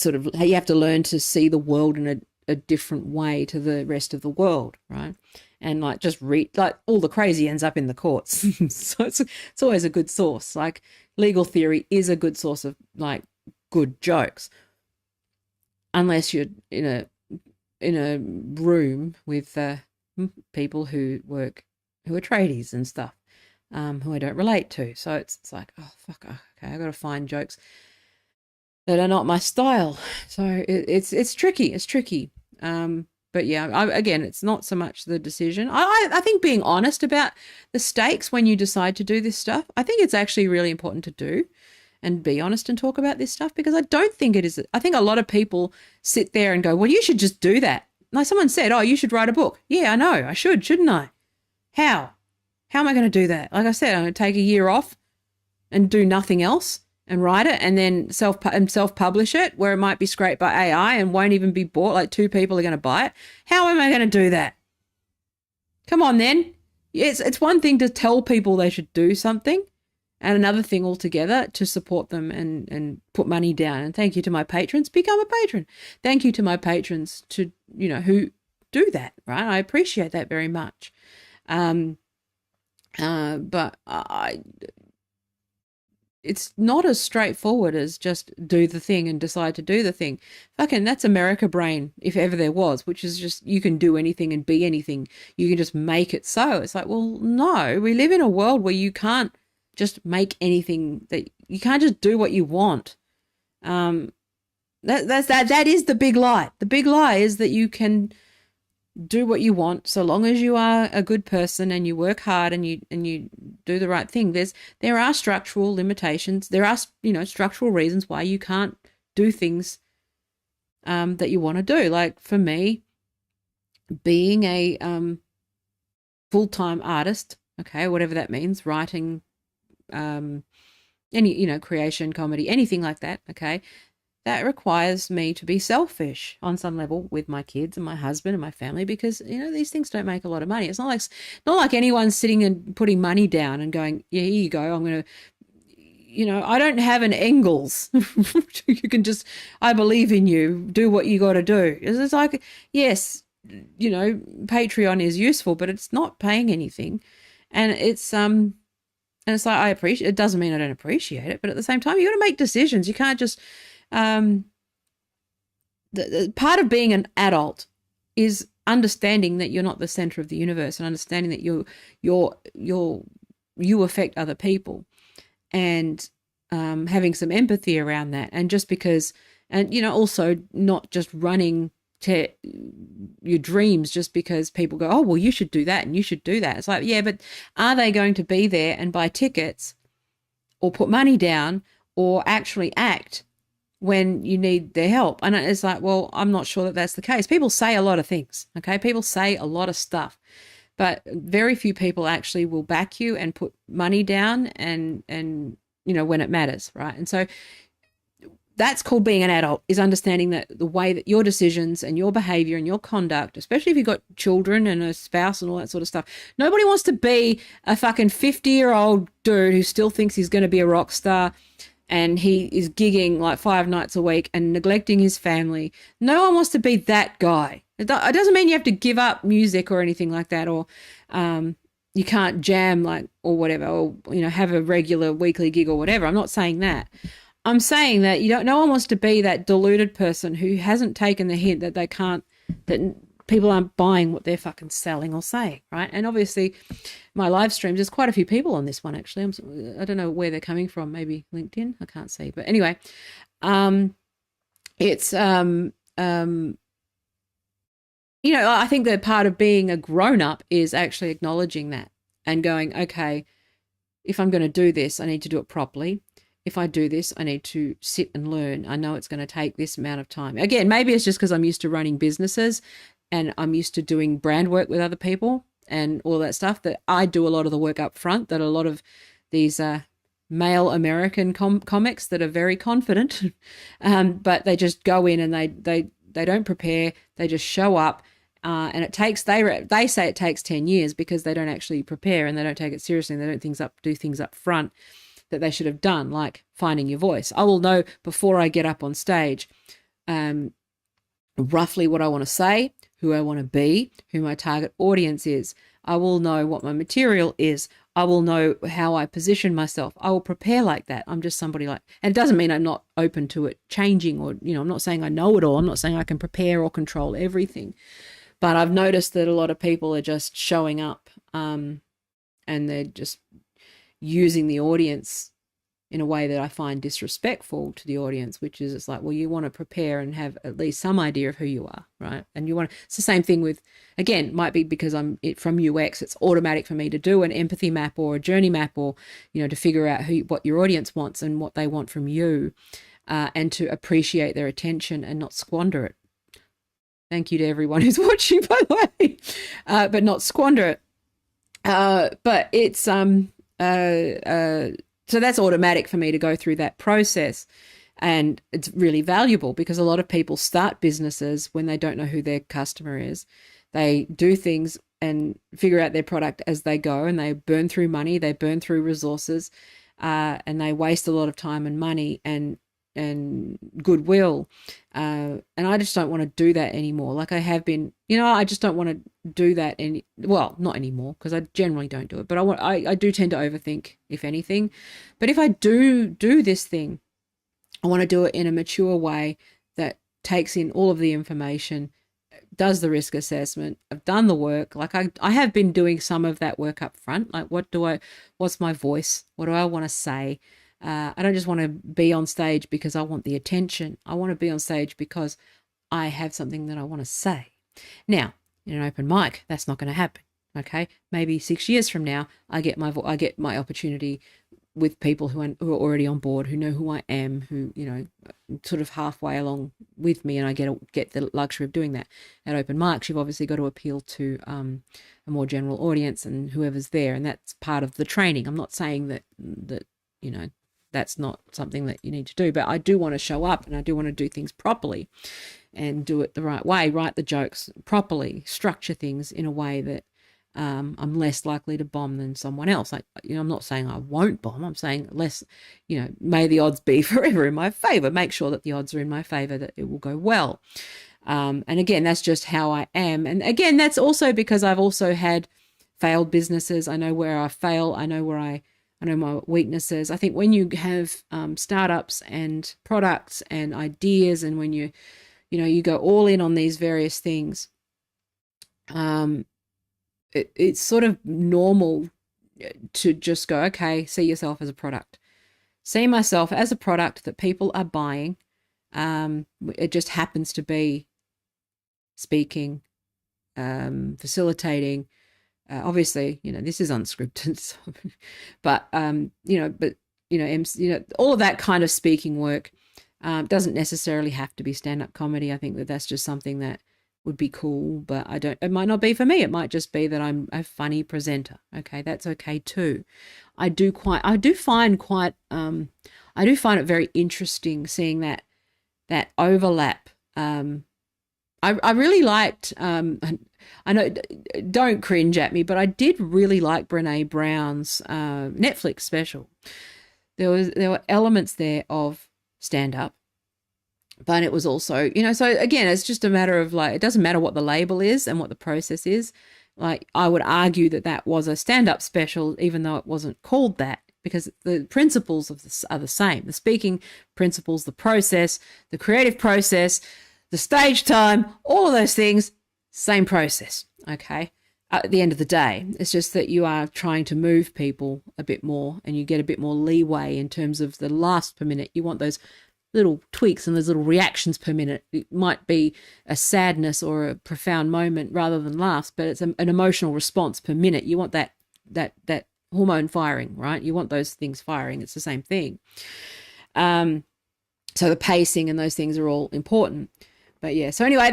have to learn to see the world in a different way to the rest of the world, right? And just read, all the crazy ends up in the courts. So it's always a good source. Like, legal theory is a good source of good jokes, unless you're in a room with people who are tradies and stuff, who I don't relate to. So it's like, oh fuck, okay, I got to find jokes that are not my style. So it's tricky. It's tricky. But yeah, again, it's not so much the decision. I think being honest about the stakes when you decide to do this stuff, I think it's actually really important to do, and be honest and talk about this stuff, because I don't think it is. I think a lot of people sit there and go, well, you should just do that. Like someone said, oh, you should write a book. Yeah, I know. I should, shouldn't I? How am I going to do that? Like I said, I'm going to take a year off and do nothing else and write it, and then self-publish it, where it might be scraped by AI and won't even be bought. Like 2 people are going to buy it. How am I going to do that? Come on then. It's one thing to tell people they should do something, and another thing altogether to support them and put money down. And thank you to my patrons. Become a patron. Thank you to my patrons who do that, right? I appreciate that very much. But it's not as straightforward as just do the thing and decide to do the thing. Fucking, that's America brain, if ever there was, which is just, you can do anything and be anything. You can just make it so. It's like, well, no, we live in a world where you can't just make anything, that you can't just do what you want. That is the big lie. The big lie is that you can do what you want so long as you are a good person and you work hard and you do the right thing. There are structural limitations. There are structural reasons why you can't do things that you want to do. Like for me, being a full-time artist, okay, whatever that means, writing any, creation, comedy, anything like that, okay, that requires me to be selfish on some level with my kids and my husband and my family, because these things don't make a lot of money. It's not like anyone's sitting and putting money down and going, yeah, here you go, I'm going to, I don't have an Engels. You can just, I believe in you, do what you got to do. It's like, yes, Patreon is useful, but it's not paying anything. And it's like, I appreciate it. Doesn't mean I don't appreciate it, but at the same time, you got to make decisions. You can't just the part of being an adult is understanding that you're not the center of the universe, and understanding that you affect other people, and having some empathy around that. And just because, and also not just running to your dreams just because people go, oh, well, you should do that and you should do that. It's like, yeah, but are they going to be there and buy tickets or put money down or actually act when you need their help? And it's like, well, I'm not sure that that's the case. People say a lot of things, okay? People say a lot of stuff, but very few people actually will back you and put money down and when it matters, right? And so that's called being an adult, is understanding that the way that your decisions and your behavior and your conduct, especially if you've got children and a spouse and all that sort of stuff, nobody wants to be a fucking 50-year-old dude who still thinks he's going to be a rock star and he is gigging like 5 nights a week and neglecting his family. No one wants to be that guy. It doesn't mean you have to give up music or anything like that, or you can't jam or whatever, or have a regular weekly gig or whatever. I'm not saying that. I'm saying that no one wants to be that deluded person who hasn't taken the hint that that people aren't buying what they're fucking selling or saying, right? And obviously my live streams, there's quite a few people on this one, actually. I don't know where they're coming from, maybe LinkedIn, I can't see. But anyway, it's, I think that part of being a grown-up is actually acknowledging that and going, okay, if I'm going to do this, I need to do it properly. If I do this, I need to sit and learn. I know it's going to take this amount of time. Again, maybe it's just because I'm used to running businesses and I'm used to doing brand work with other people and all that stuff, that I do a lot of the work up front, that a lot of these male American comics that are very confident, but they just go in and they don't prepare. They just show up. And it takes, they say it takes 10 years because they don't actually prepare and they don't take it seriously and they don't do things up front that they should have done, like finding your voice. I will know before I get up on stage roughly what I want to say, who I want to be, who my target audience is. I will know what my material is. I will know how I position myself. I will prepare like that. I'm just somebody and it doesn't mean I'm not open to it changing, or, I'm not saying I know it all. I'm not saying I can prepare or control everything. But I've noticed that a lot of people are just showing up and they're just using the audience in a way that I find disrespectful to the audience, which is, it's like, well, you want to prepare and have at least some idea of who you are, right? And it's the same thing with, again, might be because I'm from UX, it's automatic for me to do an empathy map or a journey map, or, to figure out what your audience wants and what they want from you, and to appreciate their attention and not squander it. Thank you to everyone who's watching, by the way, but not squander it. But it's, so that's automatic for me to go through that process. And it's really valuable because a lot of people start businesses when they don't know who their customer is. They do things and figure out their product as they go, and they burn through money, they burn through resources, and they waste a lot of time and money and goodwill. And I just don't want to do that anymore. Like I have been, I just don't want to do that not anymore, because I generally don't do it, but I do tend to overthink, if anything. But if I do this thing, I want to do it in a mature way that takes in all of the information, does the risk assessment. I've done the work. Like I have been doing some of that work up front. Like what's my voice? What do I want to say? I don't just want to be on stage because I want the attention. I want to be on stage because I have something that I want to say. Now, in an open mic, that's not going to happen. Okay, maybe 6 years from now, I get my opportunity with people who are already on board, who know who I am, who sort of halfway along with me, and I get the luxury of doing that. At open mics, you've obviously got to appeal to a more general audience and whoever's there, and that's part of the training. I'm not saying that that's not something that you need to do. But I do want to show up, and I do want to do things properly and do it the right way, write the jokes properly, structure things in a way that I'm less likely to bomb than someone else. I'm not saying I won't bomb. I'm saying less, may the odds be forever in my favor. Make sure that the odds are in my favor, that it will go well. And again, that's just how I am. And again, that's also because I've also had failed businesses. I know where I fail. I know I know my weaknesses. I think when you have startups and products and ideas, and when you go all in on these various things, it's sort of normal to just go, okay, see yourself as a product. See myself as a product that people are buying. It just happens to be speaking, facilitating. Obviously, this is unscripted, so, but all of that kind of speaking work doesn't necessarily have to be stand-up comedy. I think that's just something that would be cool, but it might not be for me. It might just be that I'm a funny presenter. Okay, that's okay too. I do find it very interesting seeing that overlap. I really liked, I know, don't cringe at me, but I did really like Brene Brown's Netflix special. There were elements there of stand-up, but it was also, so again, it's just a matter of it doesn't matter what the label is and what the process is. I would argue that was a stand-up special, even though it wasn't called that, because the principles of this are the same. The speaking principles, the process, the creative process, the stage time, all of those things, same process, okay? At the end of the day, it's just that you are trying to move people a bit more, and you get a bit more leeway in terms of the laughs per minute. You want those little tweaks and those little reactions per minute. It might be a sadness or a profound moment rather than laughs, but it's an emotional response per minute. You want that hormone firing, right? You want those things firing. It's the same thing. So the pacing and those things are all important. But yeah, so anyway,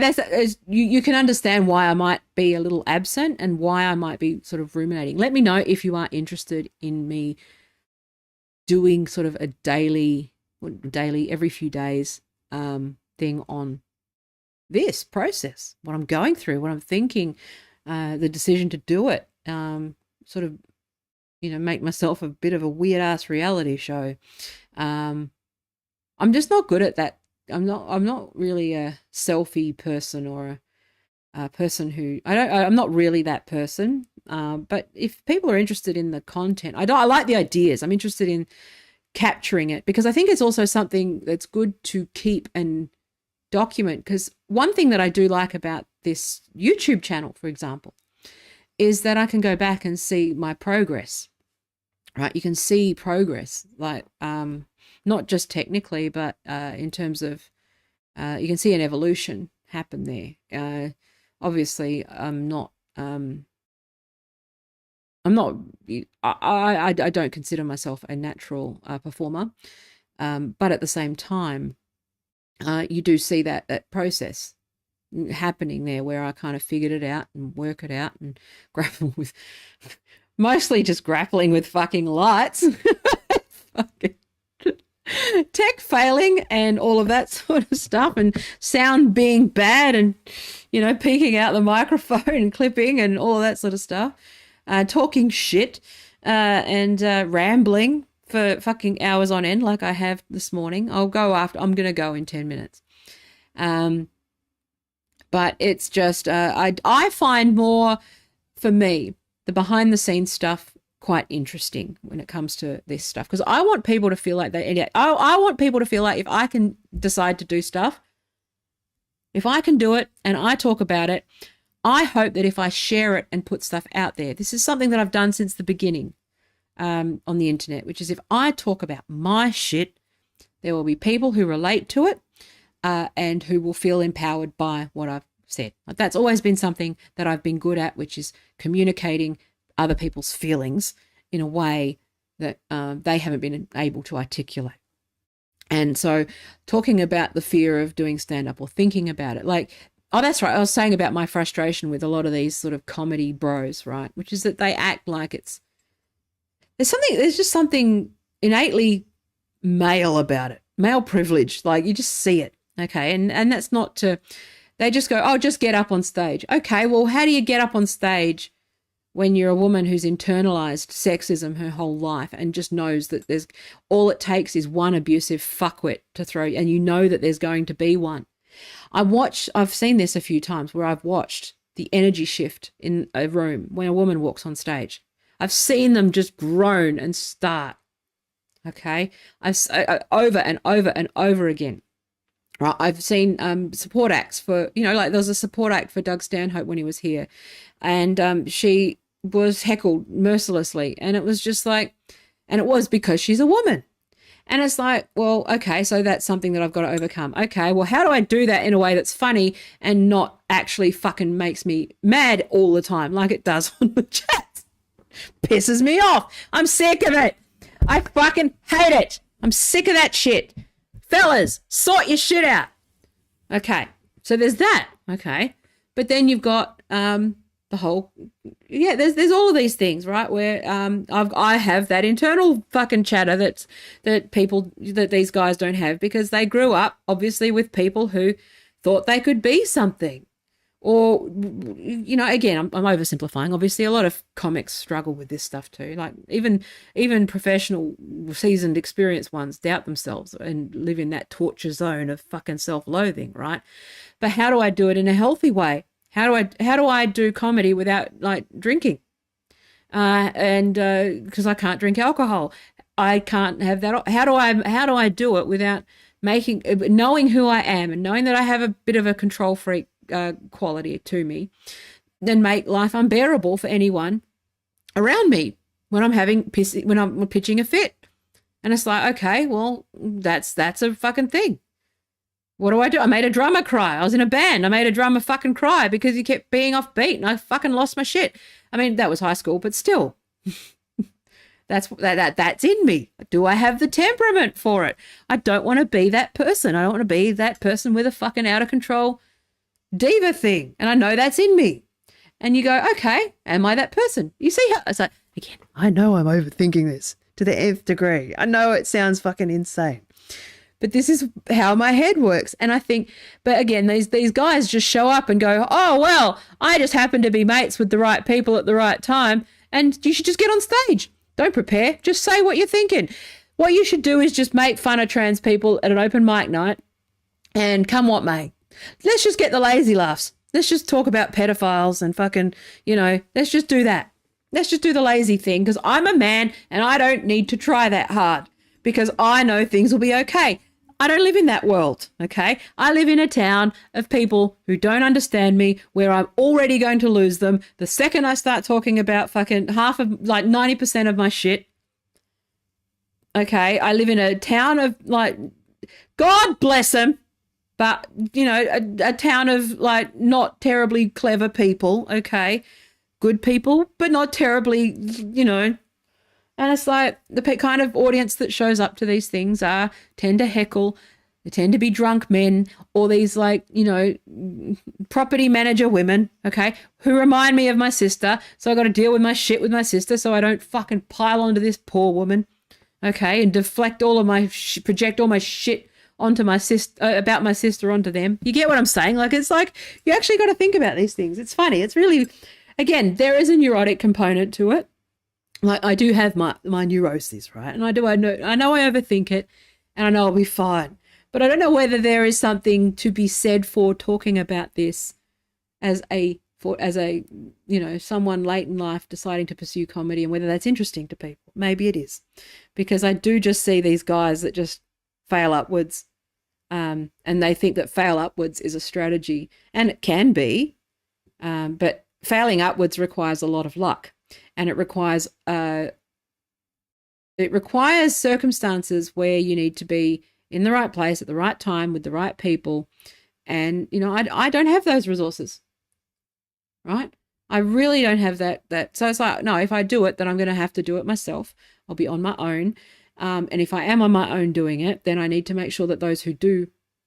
you can understand why I might be a little absent and why I might be sort of ruminating. Let me know if you are interested in me doing sort of a daily, every few days thing on this process, what I'm going through, what I'm thinking, the decision to do it, sort of, make myself a bit of a weird ass reality show. I'm just not good at that. I'm not really a selfie person or a person who I'm not really that person. But if people are interested in the content, I like the ideas. I'm interested in capturing it because I think it's also something that's good to keep and document. Because one thing that I do like about this YouTube channel, for example, is that I can go back and see my progress, right? You can see progress, not just technically, but in terms of you can see an evolution happen there. Obviously, I don't consider myself a natural performer, but at the same time, you do see that process happening there where I kind of figured it out and work it out and grapple with, mostly just grappling with fucking lights. Fucking tech failing and all of that sort of stuff, and sound being bad, and peeking out the microphone and clipping and all of that sort of stuff, talking shit and rambling for fucking hours on end like I have this morning. I'm gonna go in 10 minutes. But it's just I find more, for me, the behind the scenes stuff quite interesting when it comes to this stuff, because I want people to feel like I want people to feel like if I can decide to do stuff, if I can do it and I talk about it, I hope that if I share it and put stuff out there, this is something that I've done since the beginning on the internet, which is if I talk about my shit, there will be people who relate to it and who will feel empowered by what I've said. That's always been something that I've been good at, which is communicating other people's feelings in a way that they haven't been able to articulate. And so talking about the fear of doing stand-up or thinking about it, that's right, I was saying about my frustration with a lot of these sort of comedy bros, right, which is that they act like there's just something innately male about it, male privilege. Like, you just see it. Okay. And that's not to, they just go, oh, just get up on stage. Okay. Well, how do you get up on stage when you're a woman who's internalized sexism her whole life and just knows that there's all it takes is one abusive fuckwit to throw, and you know that there's going to be one. I've seen this a few times where I've watched the energy shift in a room when a woman walks on stage. I've seen them just groan and start. Okay. Over and over and over again. Right. I've seen support acts for, like there was a support act for Doug Stanhope when he was here, and she was heckled mercilessly, and it was just like, and it was because she's a woman. And it's like, well, okay, so that's something that I've got to overcome. Okay, well, how do I do that in a way that's funny and not actually fucking makes me mad all the time like it does on the chat? Pisses me off. I'm sick of it. I fucking hate it. I'm sick of that shit. Fellas, sort your shit out. Okay, so there's that. Okay, but then you've got the whole, there's all of these things, right, where I have that internal fucking chatter that these guys don't have, because they grew up obviously with people who thought they could be something. Or, again, I'm oversimplifying. Obviously, a lot of comics struggle with this stuff too. Like even professional, seasoned, experienced ones doubt themselves and live in that torture zone of fucking self-loathing, right? But how do I do it in a healthy way? How do I do comedy without like drinking? And because I can't drink alcohol, I can't have that. How do I do it without knowing who I am and knowing that I have a bit of a control freak quality to me, then make life unbearable for anyone around me when I'm pitching a fit? And it's like, okay, well, that's a fucking thing. What do? I made a drummer cry. I was in a band. I made a drummer fucking cry because he kept being off beat, and I fucking lost my shit. I mean, that was high school, but still, that's in me. Do I have the temperament for it? I don't want to be that person. I don't want to be that person with a fucking out of control diva thing, and I know that's in me. And you go, okay, am I that person? You see how it's like, again, I know I'm overthinking this to the nth degree. I know it sounds fucking insane, but this is how my head works. And I think, but again, these guys just show up and go, oh, well, I just happen to be mates with the right people at the right time, and you should just get on stage. Don't prepare. Just say what you're thinking. What you should do is just make fun of trans people at an open mic night, and come what may. Let's just get the lazy laughs. Let's just talk about pedophiles and fucking, let's just do that. Let's just do the lazy thing, because I'm a man and I don't need to try that hard, because I know things will be okay. I don't live in that world, okay? I live in a town of people who don't understand me, where I'm already going to lose them the second I start talking about fucking 90% of my shit. Okay, I live in a town of like, God bless them, but, a town of like not terribly clever people, okay? Good people, but not terribly, And it's like the kind of audience that shows up to these things tend to heckle. They tend to be drunk men, or these like, property manager women, okay, who remind me of my sister. So I got to deal with my shit with my sister, so I don't fucking pile onto this poor woman, okay, and deflect all of my project all my shit onto my sister, about my sister onto them. You get what I'm saying? Like, it's like you actually got to think about these things. It's funny. It's really, again, there is a neurotic component to it. Like, I do have my neuroses, right? And I know I overthink it, and I know I'll be fine. But I don't know whether there is something to be said for talking about this as someone late in life deciding to pursue comedy, and whether that's interesting to people. Maybe it is, because I do just see these guys that just fail upwards, and they think that fail upwards is a strategy, and it can be, but failing upwards requires a lot of luck. And it requires circumstances where you need to be in the right place at the right time with the right people. And, I don't have those resources, right? I really don't have that. So it's like, no, if I do it, then I'm going to have to do it myself. I'll be on my own. And if I am on my own doing it, then I need to make sure that those who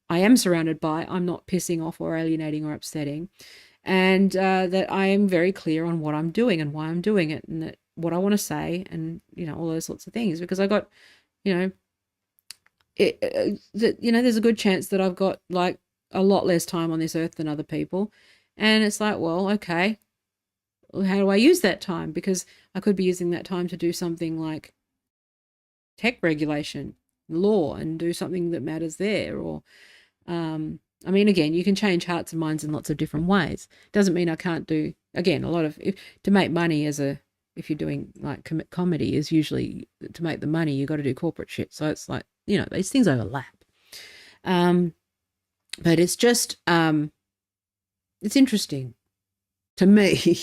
I am surrounded by, I'm not pissing off or alienating or upsetting. And that I am very clear on what I'm doing and why I'm doing it, and that what I want to say, and all those sorts of things, because I got there's a good chance that I've got like a lot less time on this earth than other people. And it's like, well, okay, well, how do I use that time? Because I could be using that time to do something like tech regulation, law, and do something that matters there. Or, I mean, again, you can change hearts and minds in lots of different ways. Doesn't mean I can't do, again, a lot of, to make money if you're doing like comedy is usually to make the money, you got to do corporate shit. So it's like, these things overlap. But it's just, it's interesting to me,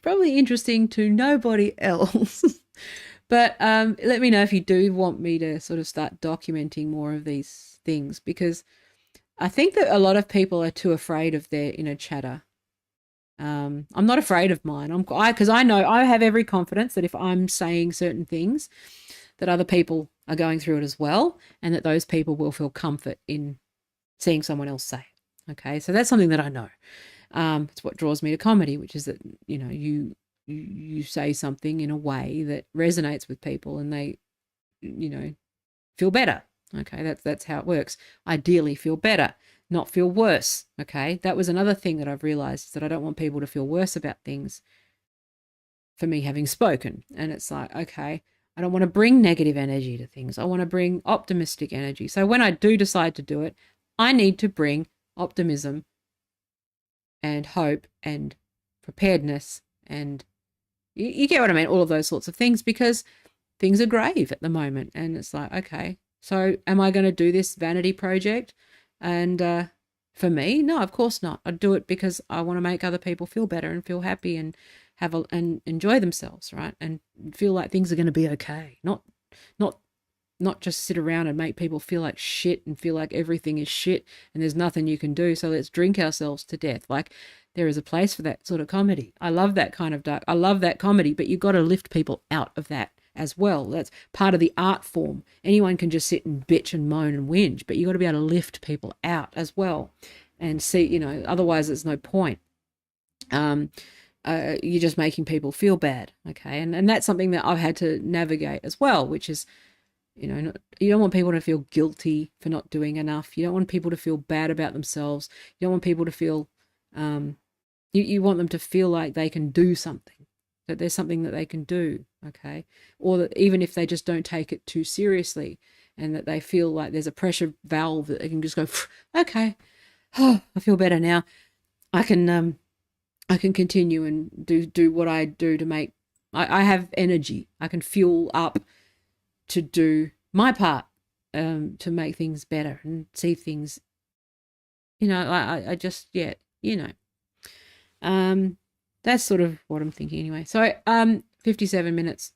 probably interesting to nobody else. But let me know if you do want me to sort of start documenting more of these things, because I think that a lot of people are too afraid of their inner chatter. I'm not afraid of mine. Because I know I have every confidence that if I'm saying certain things, that other people are going through it as well, and that those people will feel comfort in seeing someone else say it. Okay, so that's something that I know. It's what draws me to comedy, which is that you say something in a way that resonates with people, and they feel better. Okay, that's how it works. Ideally feel better, not feel worse. Okay, that was another thing that I've realized, is that I don't want people to feel worse about things for me having spoken. And it's like, okay, I don't want to bring negative energy to things. I want to bring optimistic energy. So when I do decide to do it, I need to bring optimism and hope and preparedness, and you get what I mean, all of those sorts of things, because things are grave at the moment. And it's like, okay, so am I going to do this vanity project? And for me, no, of course not. I do it because I want to make other people feel better and feel happy and and enjoy themselves, right? And feel like things are going to be okay. Not just sit around and make people feel like shit and feel like everything is shit and there's nothing you can do. So let's drink ourselves to death. Like, there is a place for that sort of comedy. I love that kind of dark. I love that comedy, but you've got to lift people out of that as well. That's part of the art form. Anyone can just sit and bitch and moan and whinge, but you've got to be able to lift people out as well and see, otherwise there's no point. You're just making people feel bad. Okay. And that's something that I've had to navigate as well, which is, you don't want people to feel guilty for not doing enough. You don't want people to feel bad about themselves. You don't want people to feel, you want them to feel like they can do something, that there's something that they can do, okay? Or that even if they just don't take it too seriously, and that they feel like there's a pressure valve that they can just go, okay, oh, I feel better now. I can continue and do what I do to make, I have energy. I can fuel up to do my part, to make things better and see things, I just, that's sort of what I'm thinking anyway. So, 57 minutes.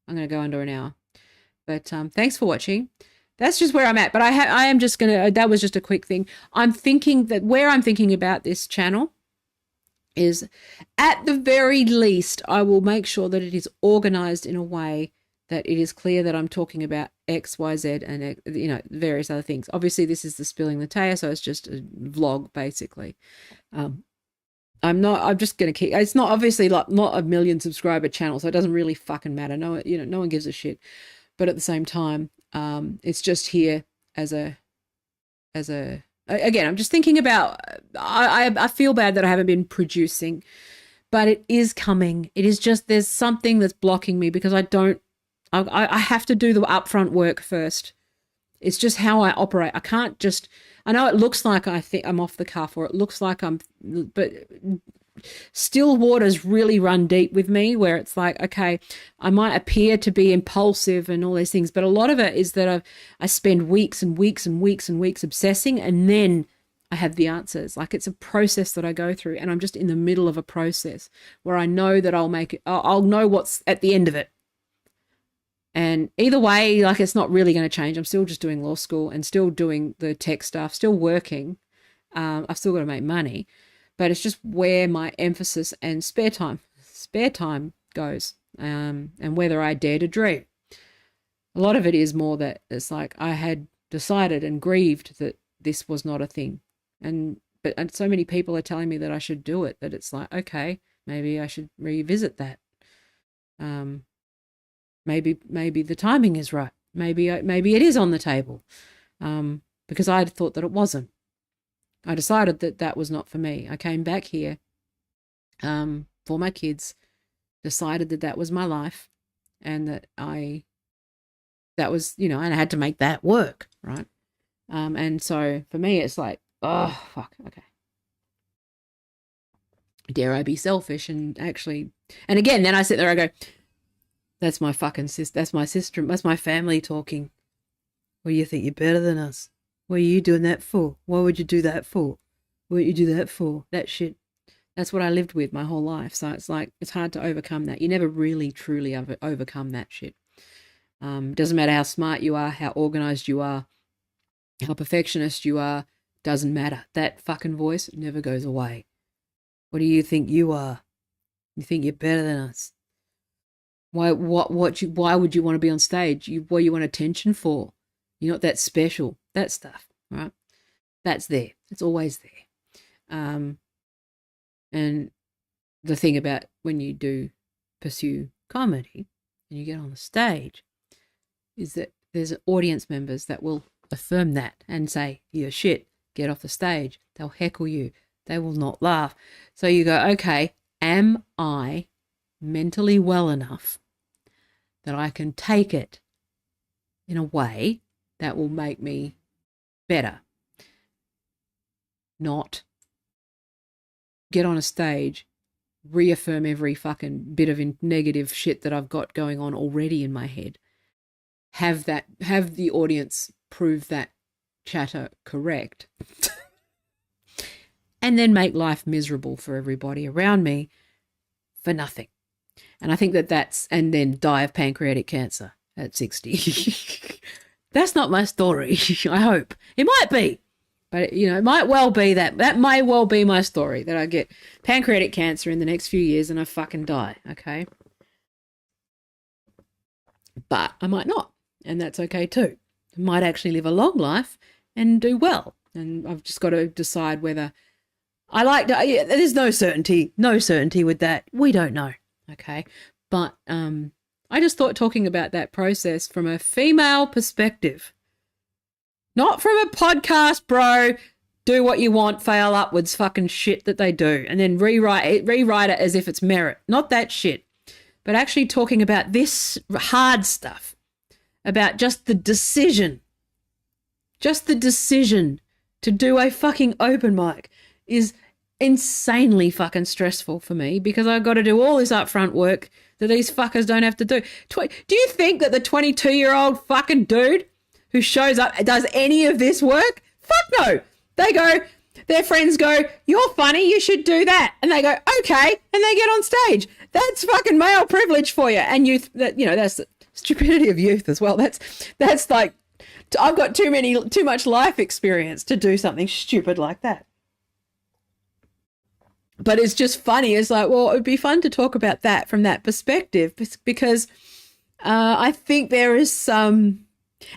I'm going to go under an hour, but, thanks for watching. That's just where I'm at, but I am just going to, that was just a quick thing. I'm thinking that where I'm thinking about this channel is, at the very least, I will make sure that it is organized in a way that it is clear that I'm talking about X, Y, Z, and, various other things. Obviously, this is the Spilling the Taya, so it's just a vlog, basically. I'm just going to keep, it's not obviously like not a million subscriber channel, so it doesn't really fucking matter. No, no one gives a shit. But at the same time, it's just here as a, again, I'm just thinking about, I feel bad that I haven't been producing, but it is coming. It is just, there's something that's blocking me, because I have to do the upfront work first. It's just how I operate. I can't just, I know it looks like I think I'm off the cuff, or it looks like but still waters really run deep with me, where it's like, okay, I might appear to be impulsive and all these things, but a lot of it is that I spend weeks and weeks and weeks and weeks obsessing, and then I have the answers. Like, it's a process that I go through, and I'm just in the middle of a process where I know that I'll know what's at the end of it. And either way, like, it's not really going to change. I'm still just doing law school and still doing the tech stuff, still working. I've still got to make money, but it's just where my emphasis and spare time goes, and whether I dare to dream. A lot of it is more that it's like I had decided and grieved that this was not a thing. And so many people are telling me that I should do it, that it's like, okay, maybe I should revisit that. Maybe the timing is right. maybe it is on the table, because I thought that it wasn't. I decided that that was not for me. I came back here for my kids, decided that that was my life, and that was, and I had to make that work, right? And so for me, it's like, oh, fuck, okay. Dare I be selfish and actually, and again, then I sit there, I go, that's my fucking sister, that's my sister, that's my family talking. Well, you think you're better than us? What are you doing that for? Why would you do that for? What would you do that for? That shit. That's what I lived with my whole life. So it's like, it's hard to overcome that. You never really, truly overcome that shit. Doesn't matter how smart you are, how organized you are, how perfectionist you are, doesn't matter. That fucking voice never goes away. What do you think you are? You think you're better than us? Why would you want to be on stage? What you want attention for? You're not that special. That stuff, right? That's there. It's always there. And the thing about when you do pursue comedy and you get on the stage is that there's audience members that will affirm that and say, you're shit, get off the stage. They'll heckle you. They will not laugh. So you go, okay, am I mentally well enough that I can take it in a way that will make me better? Not get on a stage, reaffirm every fucking bit of negative shit that I've got going on already in my head. Have the audience prove that chatter correct. And then make life miserable for everybody around me for nothing. And I think and then die of pancreatic cancer at 60. That's not my story, I hope. It might be. But, it might well be that may well be my story, that I get pancreatic cancer in the next few years and I fucking die, okay? But I might not, and that's okay too. I might actually live a long life and do well. And I've just got to decide whether I like to, there's no certainty with that. We don't know, okay? But I just thought talking about that process from a female perspective, not from a podcast, bro, do what you want, fail upwards fucking shit that they do, and then rewrite it as if it's merit. Not that shit. But actually talking about this hard stuff, about just the decision to do a fucking open mic is insanely fucking stressful for me, because I've got to do all this upfront work that these fuckers don't have to do. Do you think that the 22-year-old fucking dude who shows up does any of this work? Fuck no. Their friends go, you're funny, you should do that. And they go, okay. And they get on stage. That's fucking male privilege for you. And youth, that's the stupidity of youth as well. That's like, I've got too much life experience to do something stupid like that. But it's just funny. It's like, well, it would be fun to talk about that from that perspective, because I think there is some,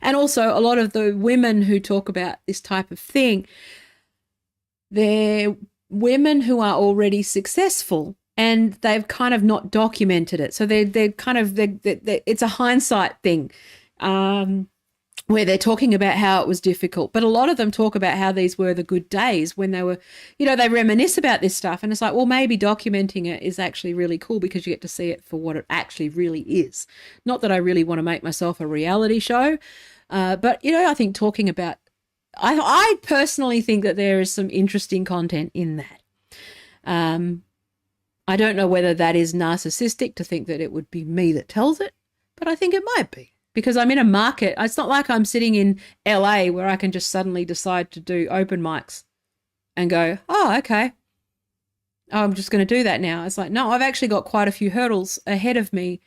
and also a lot of the women who talk about this type of thing, they're women who are already successful and they've kind of not documented it. So they're kind of, it's a hindsight thing. Where they're talking about how it was difficult. But a lot of them talk about how these were the good days when they were, they reminisce about this stuff. And it's like, well, maybe documenting it is actually really cool because you get to see it for what it actually really is. Not that I really want to make myself a reality show. But, I think talking about, I personally think that there is some interesting content in that. I don't know whether that is narcissistic to think that it would be me that tells it, but I think it might be. Because I'm in a market. It's not like I'm sitting in LA where I can just suddenly decide to do open mics and go, oh, okay, I'm just going to do that now. It's like, no, I've actually got quite a few hurdles ahead of me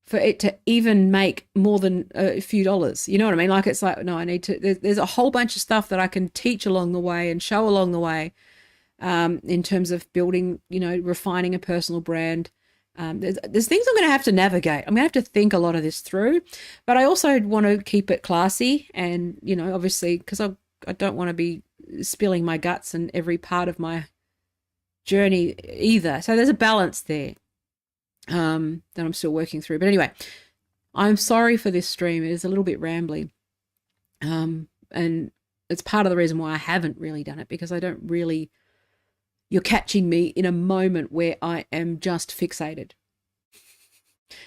for it to even make more than a few dollars. You know what I mean? Like, it's like, no, I need to, there's a whole bunch of stuff that I can teach along the way and show along the way in terms of building, refining a personal brand. There's things I'm going to have to navigate. I'm going to have to think a lot of this through, but I also want to keep it classy and, obviously, because I don't want to be spilling my guts in every part of my journey either. So there's a balance there that I'm still working through. But anyway, I'm sorry for this stream. It is a little bit rambly. And it's part of the reason why I haven't really done it, because I don't really, you're catching me in a moment where I am just fixated.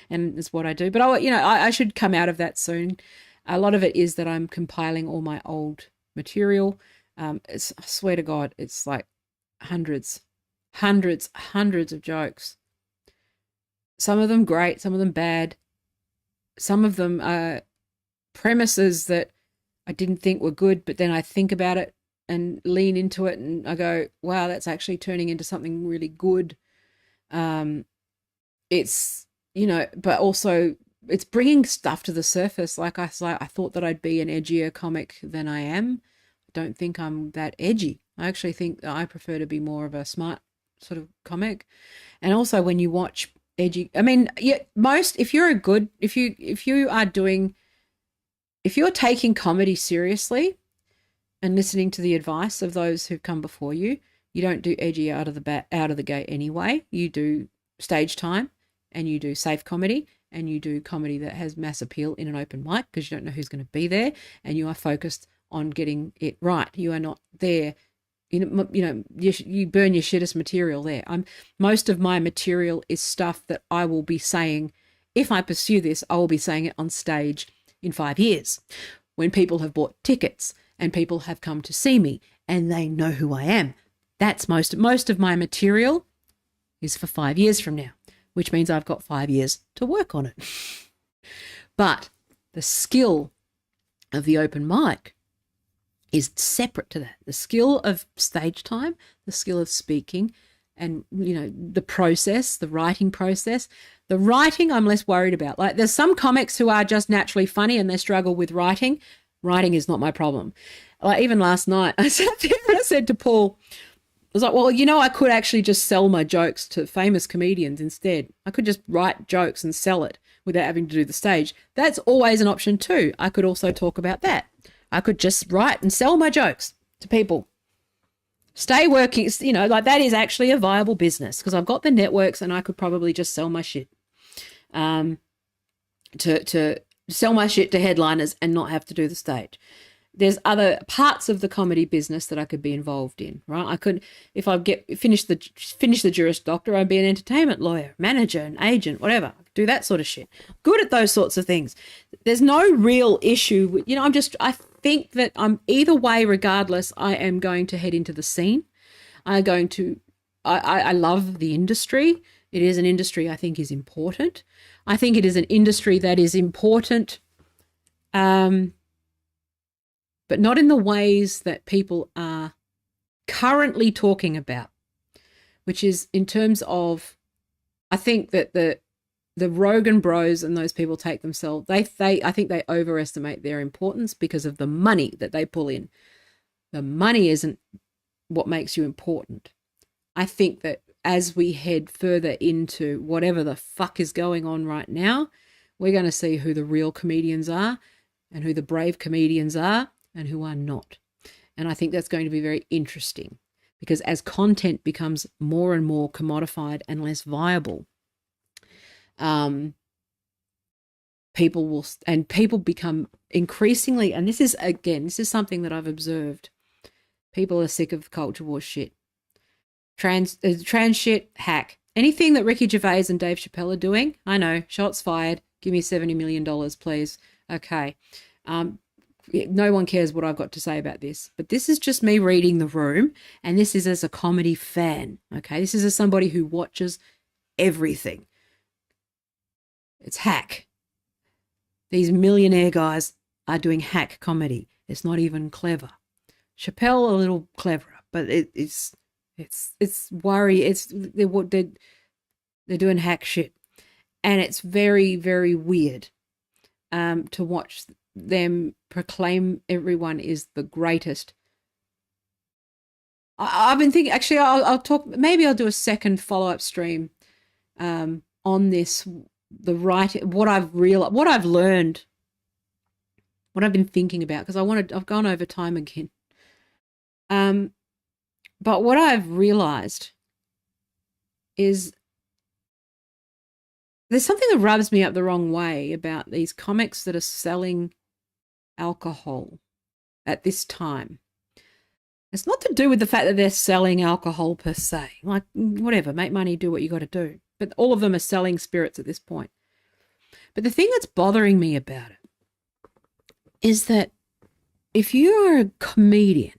And it's what I do. But I should come out of that soon. A lot of it is that I'm compiling all my old material. I swear to God, it's like hundreds of jokes. Some of them great, some of them bad. Some of them are premises that I didn't think were good, but then I think about it and lean into it and I go, wow, that's actually turning into something really good. It's, but also it's bringing stuff to the surface. Like I thought that I'd be an edgier comic than I am. I don't think I'm that edgy. I actually think I prefer to be more of a smart sort of comic. And also when you watch edgy, I mean, if you're taking comedy seriously and listening to the advice of those who've come before you, you don't do edgy out of the gate anyway. You do stage time and you do safe comedy and you do comedy that has mass appeal in an open mic because you don't know who's going to be there, and you are focused on getting it right. You are not there. You burn your shittest material there. Most of my material is stuff that I will be saying, if I pursue this, I will be saying it on stage in 5 years, when people have bought tickets and people have come to see me and they know who I am. That's most of my material is for 5 years from now, which means I've got 5 years to work on it. But the skill of the open mic is separate to that. The skill of stage time, the skill of speaking, and, the process, the writing process. The writing I'm less worried about. Like, there's some comics who are just naturally funny and they struggle with writing. Writing is not my problem. Like, even last night, I sat there and I said to Paul, I was like, well, I could actually just sell my jokes to famous comedians instead. I could just write jokes and sell it without having to do the stage. That's always an option too. I could also talk about that. I could just write and sell my jokes to people. Stay working, like that is actually a viable business because I've got the networks and I could probably just sell my shit. To sell my shit to headliners and not have to do the stage. There's other parts of the comedy business that I could be involved in, right? I could, if I finish the Juris Doctor, I'd be an entertainment lawyer, manager, an agent, whatever. I could do that sort of shit. Good at those sorts of things. There's no real issue. I think that I'm either way, regardless, I am going to head into the scene. I love the industry. It is an industry I think is important. I think it is an industry that is important, but not in the ways that people are currently talking about, which is in terms of, I think that the Rogan bros and those people take themselves, I think they overestimate their importance because of the money that they pull in. The money isn't what makes you important. I think that as we head further into whatever the fuck is going on right now, we're going to see who the real comedians are and who the brave comedians are and who are not. And I think that's going to be very interesting because as content becomes more and more commodified and less viable, people become increasingly, and this is something that I've observed, people are sick of culture war shit. Trans shit, hack. Anything that Ricky Gervais and Dave Chappelle are doing, I know, shots fired, give me $70 million, please. Okay. No one cares what I've got to say about this, but this is just me reading the room, and this is as a comedy fan, okay? This is as somebody who watches everything. It's hack. These millionaire guys are doing hack comedy. It's not even clever. Chappelle a little cleverer, but it's worry. They're doing hack shit, and it's very, very weird to watch them proclaim everyone is the greatest. I've been thinking. Actually, I'll talk. Maybe I'll do a second follow-up stream on this. What I've realized, what I've learned, what I've been thinking about, because I've gone over time again. But what I've realized is there's something that rubs me up the wrong way about these comics that are selling alcohol at this time. It's not to do with the fact that they're selling alcohol per se. Like, whatever, make money, do what you got to do. But all of them are selling spirits at this point. But the thing that's bothering me about it is that if you are a comedian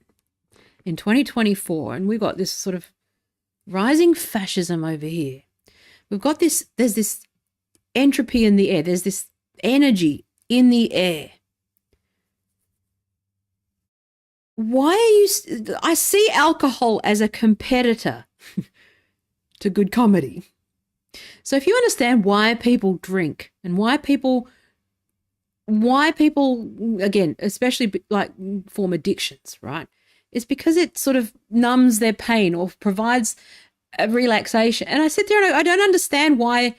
in 2024, and we've got this sort of rising fascism over here, there's this entropy in the air, there's this energy in the air. I see alcohol as a competitor to good comedy. So if you understand why people drink and why people, again, especially like form addictions, right? It's because it sort of numbs their pain or provides a relaxation. And I sit there and I don't understand why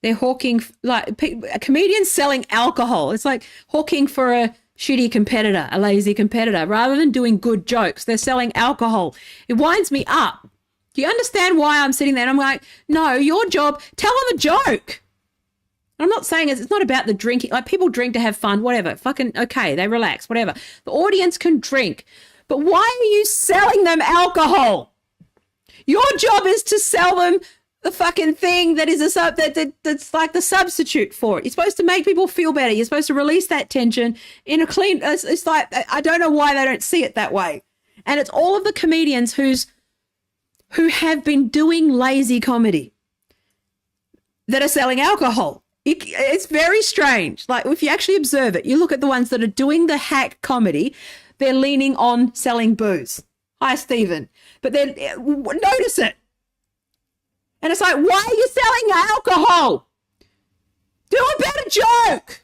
they're hawking, like a comedian selling alcohol. It's like hawking for a shitty competitor, a lazy competitor, rather than doing good jokes. They're selling alcohol. It winds me up. Do you understand why I'm sitting there? And I'm like, no, your job, tell them a joke. I'm not saying it's not about the drinking. Like, people drink to have fun, whatever. Fucking okay, they relax, whatever. The audience can drink. But why are you selling them alcohol? Your job is to sell them the fucking thing that is that's like the substitute for it. You're supposed to make people feel better. You're supposed to release that tension in a clean. It's like, I don't know why they don't see it that way. And it's all of the comedians who have been doing lazy comedy that are selling alcohol. It's very strange. Like, if you actually observe it, you look at the ones that are doing the hack comedy, they're leaning on selling booze. Hi, Stephen. But then notice it. And it's like, why are you selling alcohol? Do a better joke.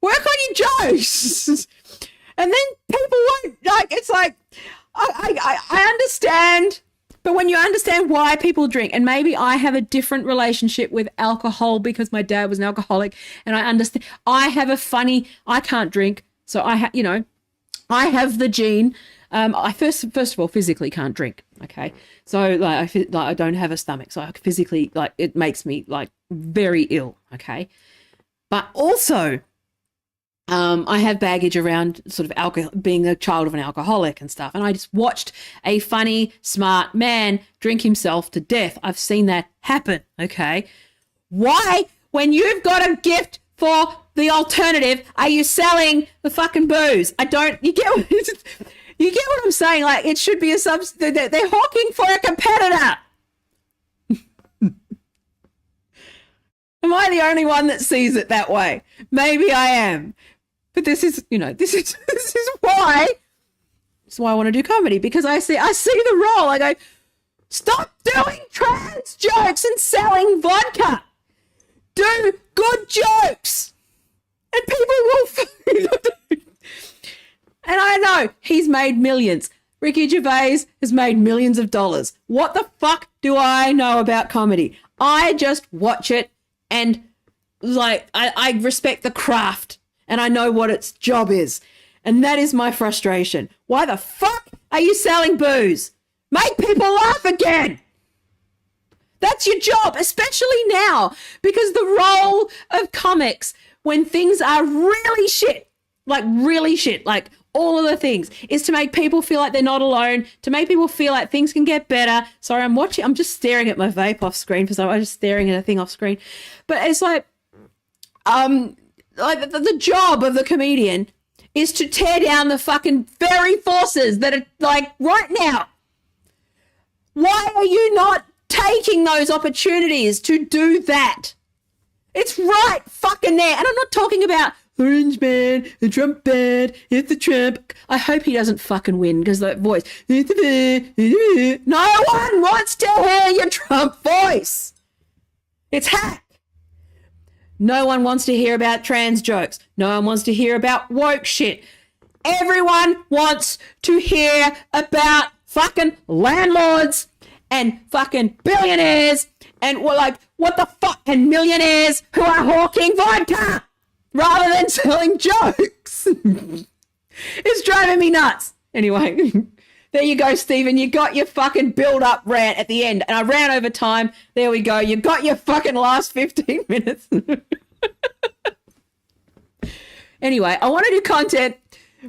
Work on your jokes. And then people won't, like, it's like, I understand, but when you understand why people drink, and maybe I have a different relationship with alcohol because my dad was an alcoholic, and I understand, I can't drink, so I have the gene. I first of all physically can't drink. Okay, so I don't have a stomach, so I physically, like, it makes me like very ill. Okay, but also, I have baggage around sort of alcohol, being a child of an alcoholic and stuff. And I just watched a funny, smart man drink himself to death. I've seen that happen. Okay, why, when you've got a gift for the alternative, are you selling the fucking booze? You get what I'm saying? Like, it should be a they're hawking for a competitor. Am I the only one that sees it that way? Maybe I am. But this is why I want to do comedy, because I see the role. I go, stop doing trans jokes and selling vodka. Do good jokes. And people will. And I know he's made millions. Ricky Gervais has made millions of dollars. What the fuck do I know about comedy? I just watch it, and like, I respect the craft, and I know what its job is. And that is my frustration. Why the fuck are you selling booze? Make people laugh again. That's your job, especially now, because the role of comics, when things are really shit, like all of the things, is to make people feel like they're not alone, to make people feel like things can get better. Sorry, I'm just staring at my vape off screen because I'm just staring at a thing off screen. But it's like the job of the comedian is to tear down the fucking very forces that are, like, right now. Why are you not taking those opportunities to do that? It's right fucking there. And I'm not talking about Orange Man, the Trump bad, it's the Trump. I hope he doesn't fucking win, because that voice. No one wants to hear your Trump voice. It's hack. No one wants to hear about trans jokes. No one wants to hear about woke shit. Everyone wants to hear about fucking landlords and fucking billionaires and what the fuck, and millionaires who are hawking vodka rather than selling jokes. It's driving me nuts. Anyway, There you go, Stephen. You got your fucking build-up rant at the end. And I ran over time. There we go. You got your fucking last 15 minutes. Anyway, I want to do content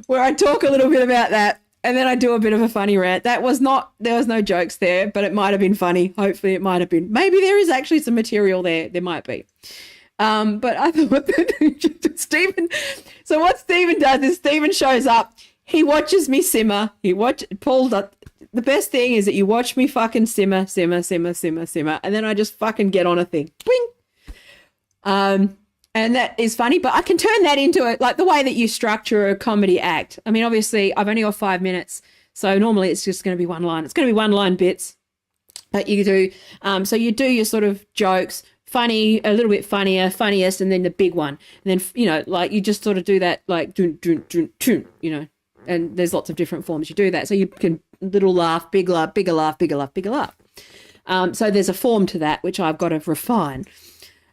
where I talk a little bit about that and then I do a bit of a funny rant. There was no jokes there, but it might have been funny. Hopefully it might have been. Maybe there is actually some material there. There might be. But I thought that Stephen, so what Stephen does is Stephen shows up. He watches me simmer. Paul, the best thing is that you watch me fucking simmer, and then I just fucking get on a thing. Bing! And that is funny, but I can turn that into it like the way that you structure a comedy act. I mean, obviously, I've only got 5 minutes, so normally it's just going to be one line. It's going to be one-line bits that you do. So you do your sort of jokes, funny, a little bit funnier, funniest, and then the big one. And then, you know, like you just sort of do that like, dun, dun, dun, dun, you know, and there's lots of different forms you do that. So you can little laugh, big laugh, bigger laugh, bigger laugh, bigger laugh. So there's a form to that, which I've got to refine.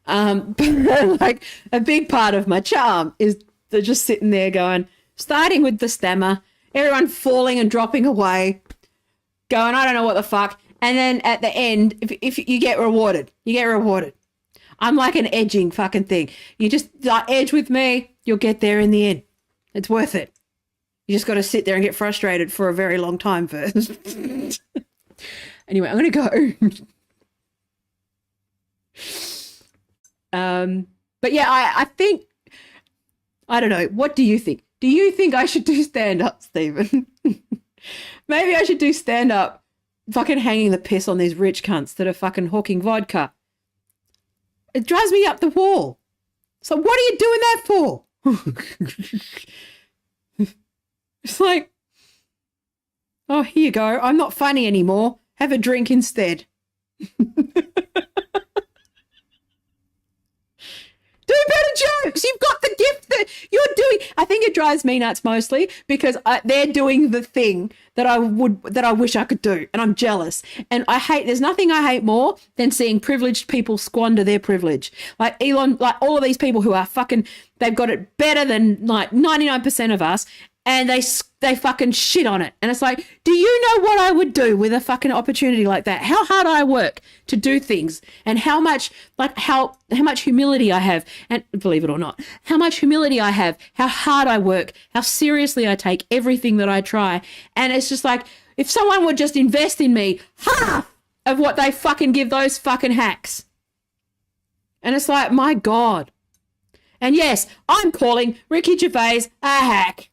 But like a big part of my charm is they're just sitting there going, starting with the stammer, everyone falling and dropping away, going, I don't know what the fuck. And then at the end, if you get rewarded, you get rewarded. I'm like an edging fucking thing. You just like edge with me, you'll get there in the end. It's worth it. You just got to sit there and get frustrated for a very long time first. Anyway, I'm going to go. But yeah, I think, I don't know. What do you think? Do you think I should do stand-up, Stephen? Maybe I should do stand-up fucking hanging the piss on these rich cunts that are fucking hawking vodka. It drives me up the wall. So what are you doing that for? It's like, oh, here you go. I'm not funny anymore. Have a drink instead. Do better jokes. You've got the gift that you're doing. I think it drives me nuts mostly because they're doing the thing that I wish I could do, and I'm jealous. And there's nothing I hate more than seeing privileged people squander their privilege. Like Elon, like all of these people who are fucking, they've got it better than like 99% of us, and they fucking shit on it. And it's like, do you know what I would do with a fucking opportunity like that? How hard I work to do things, and how much humility I have, and believe it or not, how much humility I have, how hard I work, how seriously I take everything that I try. And it's just like, if someone would just invest in me half of what they fucking give those fucking hacks. And it's like, my God. And yes, I'm calling Ricky Gervais a hack.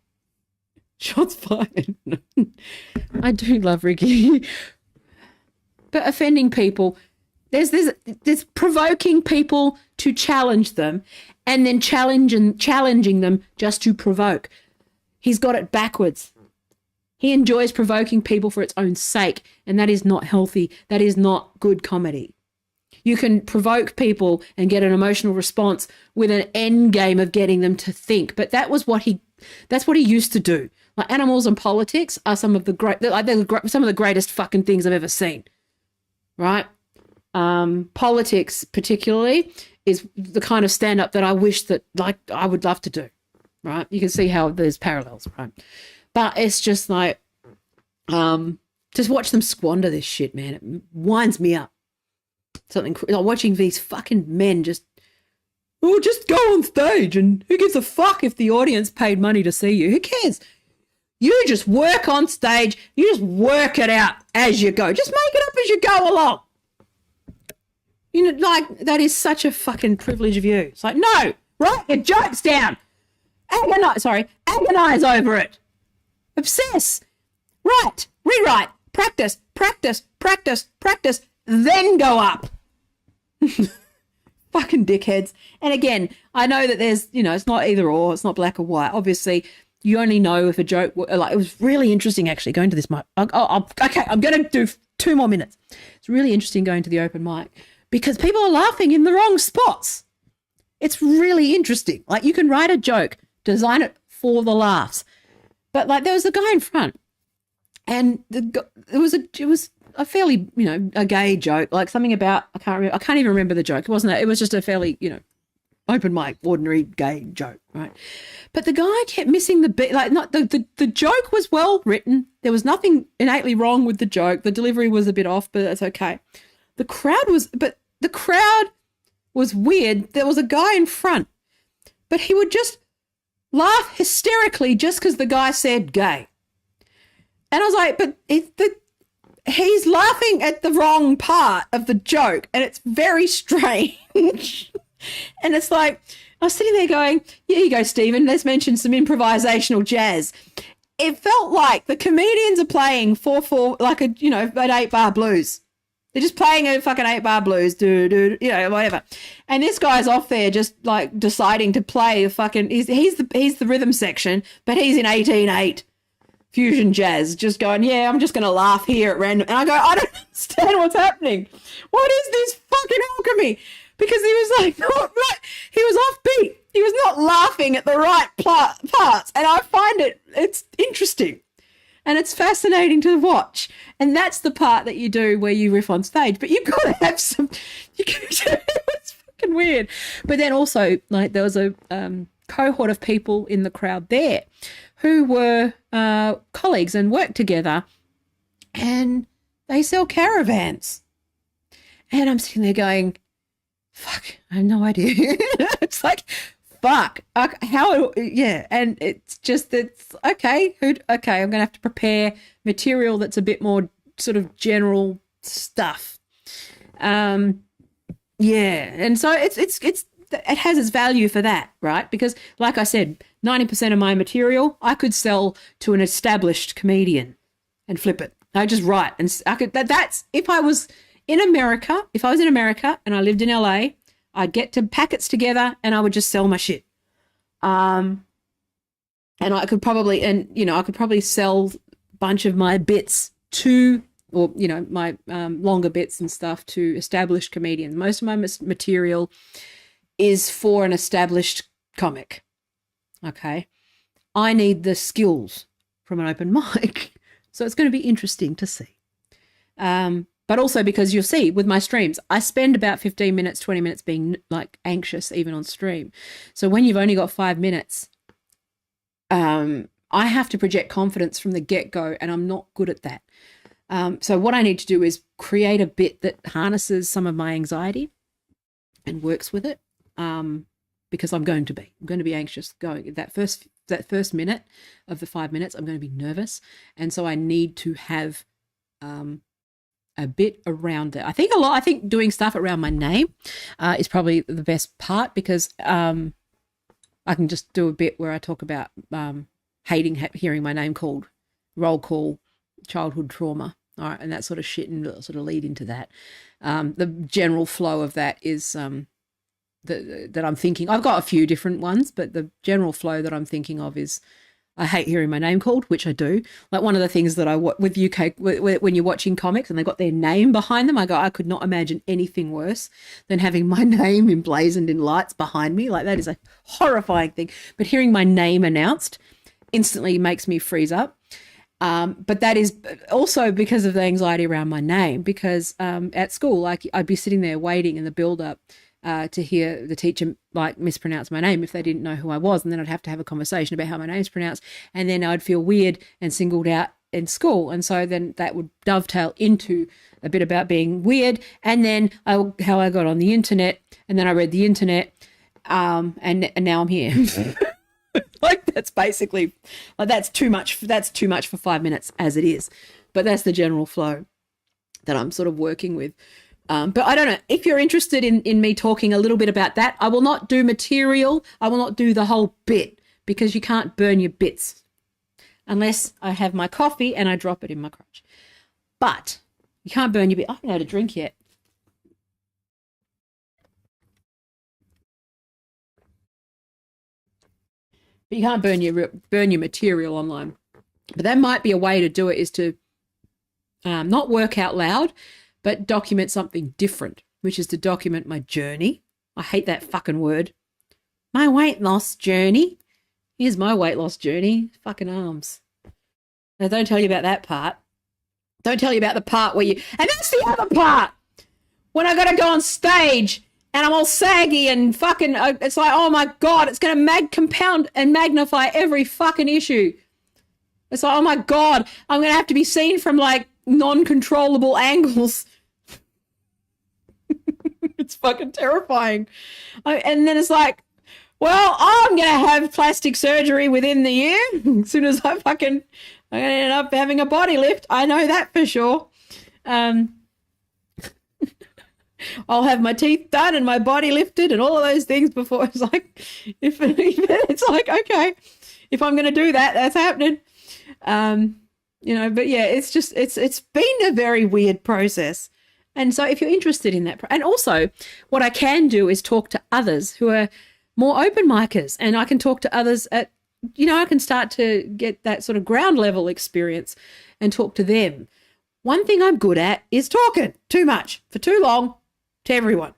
Shots fired. I do love Ricky. But offending people, there's provoking people to challenge them, and then challenging them just to provoke. He's got it backwards. He enjoys provoking people for its own sake, and that is not healthy. That is not good comedy. You can provoke people and get an emotional response with an end game of getting them to think. But that's what he used to do. Like Animals and Politics are some of the greatest fucking things I've ever seen. Right? Politics particularly is the kind of stand-up that I wish that like I would love to do. Right? You can see how there's parallels, right? But it's just like, just watch them squander this shit, man. It winds me up. Something like watching these fucking men just go on stage, and who gives a fuck if the audience paid money to see you? Who cares? You just work on stage. You just work it out as you go. Just make it up as you go along. You know, like, that is such a fucking privilege view. It's like, no, write your jokes down. Agonize over it. Obsess. Write, rewrite, practice, then go up. Fucking dickheads. And again, I know that there's, you know, it's not either or, it's not black or white. Obviously, you only know if a joke, like, it was really interesting actually going to this mic. Okay, I'm going to do 2 more minutes. It's really interesting going to the open mic because people are laughing in the wrong spots. It's really interesting. Like, you can write a joke, design it for the laughs. But like, there was a guy in front, and it was a fairly, you know, a gay joke, like something about, I can't even remember the joke. It was just a fairly, you know, open mic, ordinary gay joke, right? But the guy kept missing the beat. Like, not the joke was well written. There was nothing innately wrong with the joke. The delivery was a bit off, but that's okay. The crowd was weird. There was a guy in front, but he would just laugh hysterically just because the guy said gay. And I was like, but he's laughing at the wrong part of the joke, and it's very strange. And it's like, I was sitting there going, here you go, Stephen, let's mention some improvisational jazz. It felt like the comedians are playing 4/4, like an 8-bar blues. They're just playing a fucking 8-bar blues, whatever. And this guy's off there just like deciding to play a fucking, he's the rhythm section, but he's in 18/8 fusion jazz, just going, yeah, I'm just going to laugh here at random. And I go, I don't understand what's happening. What is this fucking alchemy? Because he was like, not right. He was offbeat. He was not laughing at the right parts. And I find it's interesting. And it's fascinating to watch. And that's the part that you do where you riff on stage. But you've got to have some, it's fucking weird. But then also, like, there was a cohort of people in the crowd there who were colleagues and worked together, and they sell caravans. And I'm sitting there going, fuck, I have no idea. It's like, fuck, yeah. And it's okay. Okay, I'm going to have to prepare material that's a bit more sort of general stuff. Yeah. And so it has its value for that, right? Because like I said, 90% of my material I could sell to an established comedian and flip it. I just write, and I could. That's if I was in America. If I was in America and I lived in LA, I'd get to packets together and I would just sell my shit. And I could probably sell a bunch of my bits to, or my longer bits and stuff to established comedians. Most of my material is for an established comic. Okay. I need the skills from an open mic. So it's going to be interesting to see. But also because you'll see with my streams, I spend about 15 minutes, 20 minutes being like anxious even on stream. So when you've only got 5 minutes, I have to project confidence from the get-go, and I'm not good at that. So what I need to do is create a bit that harnesses some of my anxiety and works with it. Because I'm going to be anxious going that first minute of the 5 minutes. I'm going to be nervous. And so I need to have, a bit around it. I think doing stuff around my name, is probably the best part, because, I can just do a bit where I talk about, hating hearing my name called, roll call, childhood trauma. All right. And that sort of shit, and sort of lead into that. The general flow of that is, that I'm thinking. I've got a few different ones, but the general flow that I'm thinking of is, I hate hearing my name called, which I do. Like, one of the things that I with UK, when you're watching comics and they got their name behind them, I go, I could not imagine anything worse than having my name emblazoned in lights behind me. Like, that is a horrifying thing. But hearing my name announced instantly makes me freeze up. But that is also because of the anxiety around my name, because at school, like, I'd be sitting there waiting in the build-up to hear the teacher like mispronounce my name if they didn't know who I was, and then I'd have to have a conversation about how my name's pronounced, and then I'd feel weird and singled out in school. And so then that would dovetail into a bit about being weird, and then how I got on the internet, and then I read the internet, and now I'm here. Like, that's basically, like, that's too much for 5 minutes as it is, but that's the general flow that I'm sort of working with. But I don't know if you're interested in me talking a little bit about that. I will not do material. I will not do the whole bit, because you can't burn your bits unless I have my coffee and I drop it in my crotch. But you can't burn your bit. I haven't had a drink yet. But you can't burn your material online. But that might be a way to do it, is to not work out loud, but document something different, which is to document my journey. I hate that fucking word. My weight loss journey. Here's my weight loss journey. Fucking arms. Now, don't tell you about that part. Don't tell you about the part where and that's the other part. When I got to go on stage and I'm all saggy and fucking, it's like, oh my God, it's going to compound and magnify every fucking issue. It's like, oh my God, I'm going to have to be seen from like non-controllable angles. It's fucking terrifying. And then it's like, well, I'm going to have plastic surgery within the year. As soon as I'm going to end up having a body lift. I know that for sure. I'll have my teeth done and my body lifted and all of those things before. It's like, it's like, okay, if I'm going to do that, that's happening. But yeah, it's been a very weird process. And so if you're interested in that, and also what I can do is talk to others who are more open micers, and I can talk to others at, I can start to get that sort of ground level experience and talk to them. One thing I'm good at is talking too much for too long to everyone.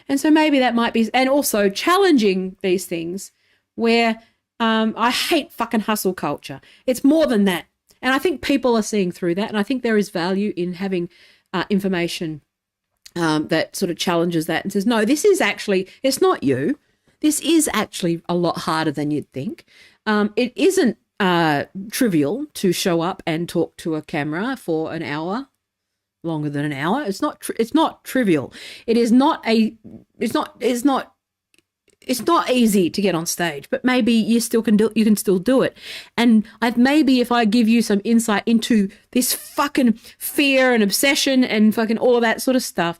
And so maybe that might be, and also challenging these things where I hate fucking hustle culture. It's more than that. And I think people are seeing through that. And I think there is value in having information that sort of challenges that and says, no, this is actually, it's not you. This is actually a lot harder than you'd think. It isn't trivial to show up and talk to a camera for an hour, longer than an hour. It's not trivial. It is not it's not easy to get on stage, but maybe you can still do it. And maybe if I give you some insight into this fucking fear and obsession and fucking all of that sort of stuff,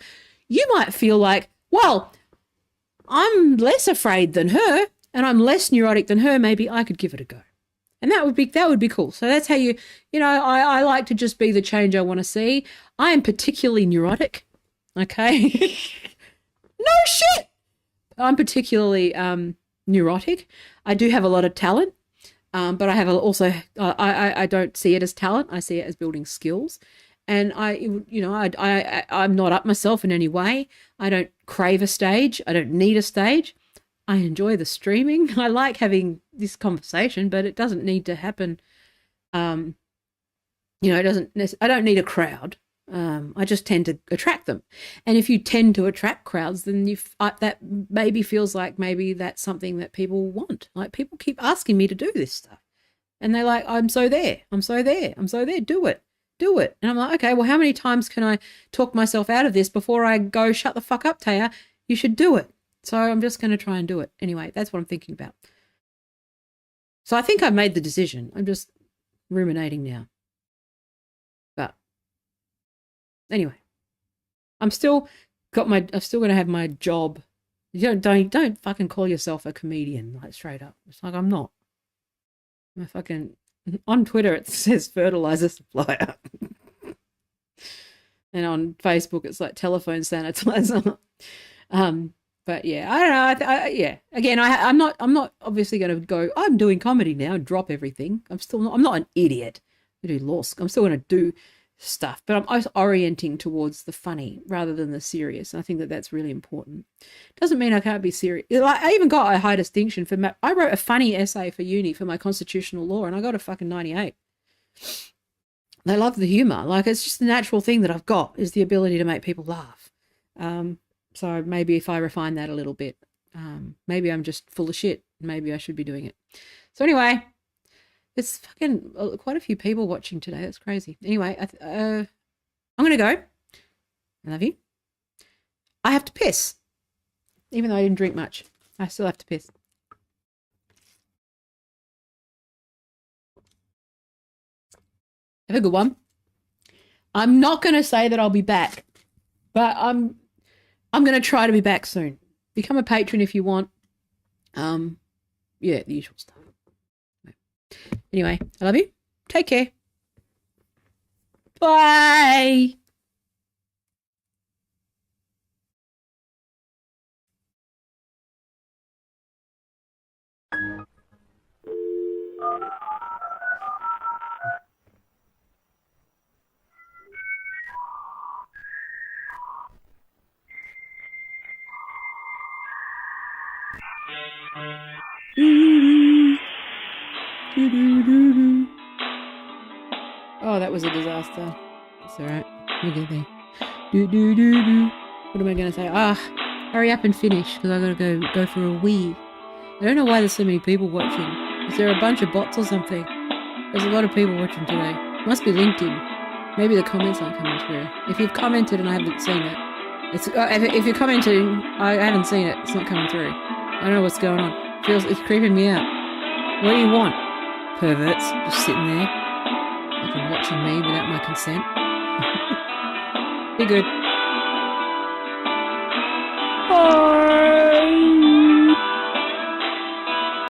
you might feel like, well, I'm less afraid than her and I'm less neurotic than her. Maybe I could give it a go. And that would be cool. So that's how I like to just be the change I want to see. I am particularly neurotic. Okay. No shit. I'm particularly neurotic. I do have a lot of talent, but I have I don't see it as talent. I see it as building skills. And I'm not up myself in any way. I don't crave a stage. I don't need a stage. I enjoy the streaming. I like having this conversation, but it doesn't need to happen. I don't need a crowd. I just tend to attract them. And if you tend to attract crowds, then that maybe feels like maybe that's something that people want. Like people keep asking me to do this stuff. And they're like, I'm so there. Do it. And I'm like, okay, well, how many times can I talk myself out of this before I go, shut the fuck up, Taya? You should do it. So I'm just going to try and do it. Anyway, that's what I'm thinking about. So I think I've made the decision. I'm just ruminating now. But anyway, I'm still going to have my job. You don't fucking call yourself a comedian, like straight up. It's like, I'm not. I'm fucking, on Twitter it says fertilizer supplier. And on Facebook it's like telephone sanitizer. But yeah, I don't know. Yeah. Again, I'm not obviously going to go, I'm doing comedy now and drop everything. I'm not an idiot. I do law school. I'm still going to do stuff, but I'm orienting towards the funny rather than the serious. And I think that that's really important. Doesn't mean I can't be serious. Like, I even got a high distinction for I wrote a funny essay for uni for my constitutional law and I got a fucking 98. They love the humor. Like, it's just the natural thing that I've got is the ability to make people laugh. So maybe if I refine that a little bit, maybe I'm just full of shit. Maybe I should be doing it. So anyway, there's fucking quite a few people watching today. That's crazy. Anyway, I'm going to go. I love you. I have to piss. Even though I didn't drink much, I still have to piss. Have a good one. I'm not going to say that I'll be back, but I'm going to try to be back soon. Become a patron if you want. Yeah, the usual stuff. Anyway, I love you. Take care. Bye. Oh, that was a disaster. It's all right. We'll get there. What am I going to say? Hurry up and finish, because I gotta go for a wee. I don't know why there's so many people watching. Is there a bunch of bots or something? There's a lot of people watching today. Must be LinkedIn. Maybe the comments aren't coming through. If you've commented and I haven't seen it, if you're commenting, I haven't seen it. It's not coming through. I don't know what's going on. It's creeping me out. What do you want, perverts? Just sitting there, fucking watching me without my consent. Be good. Oh.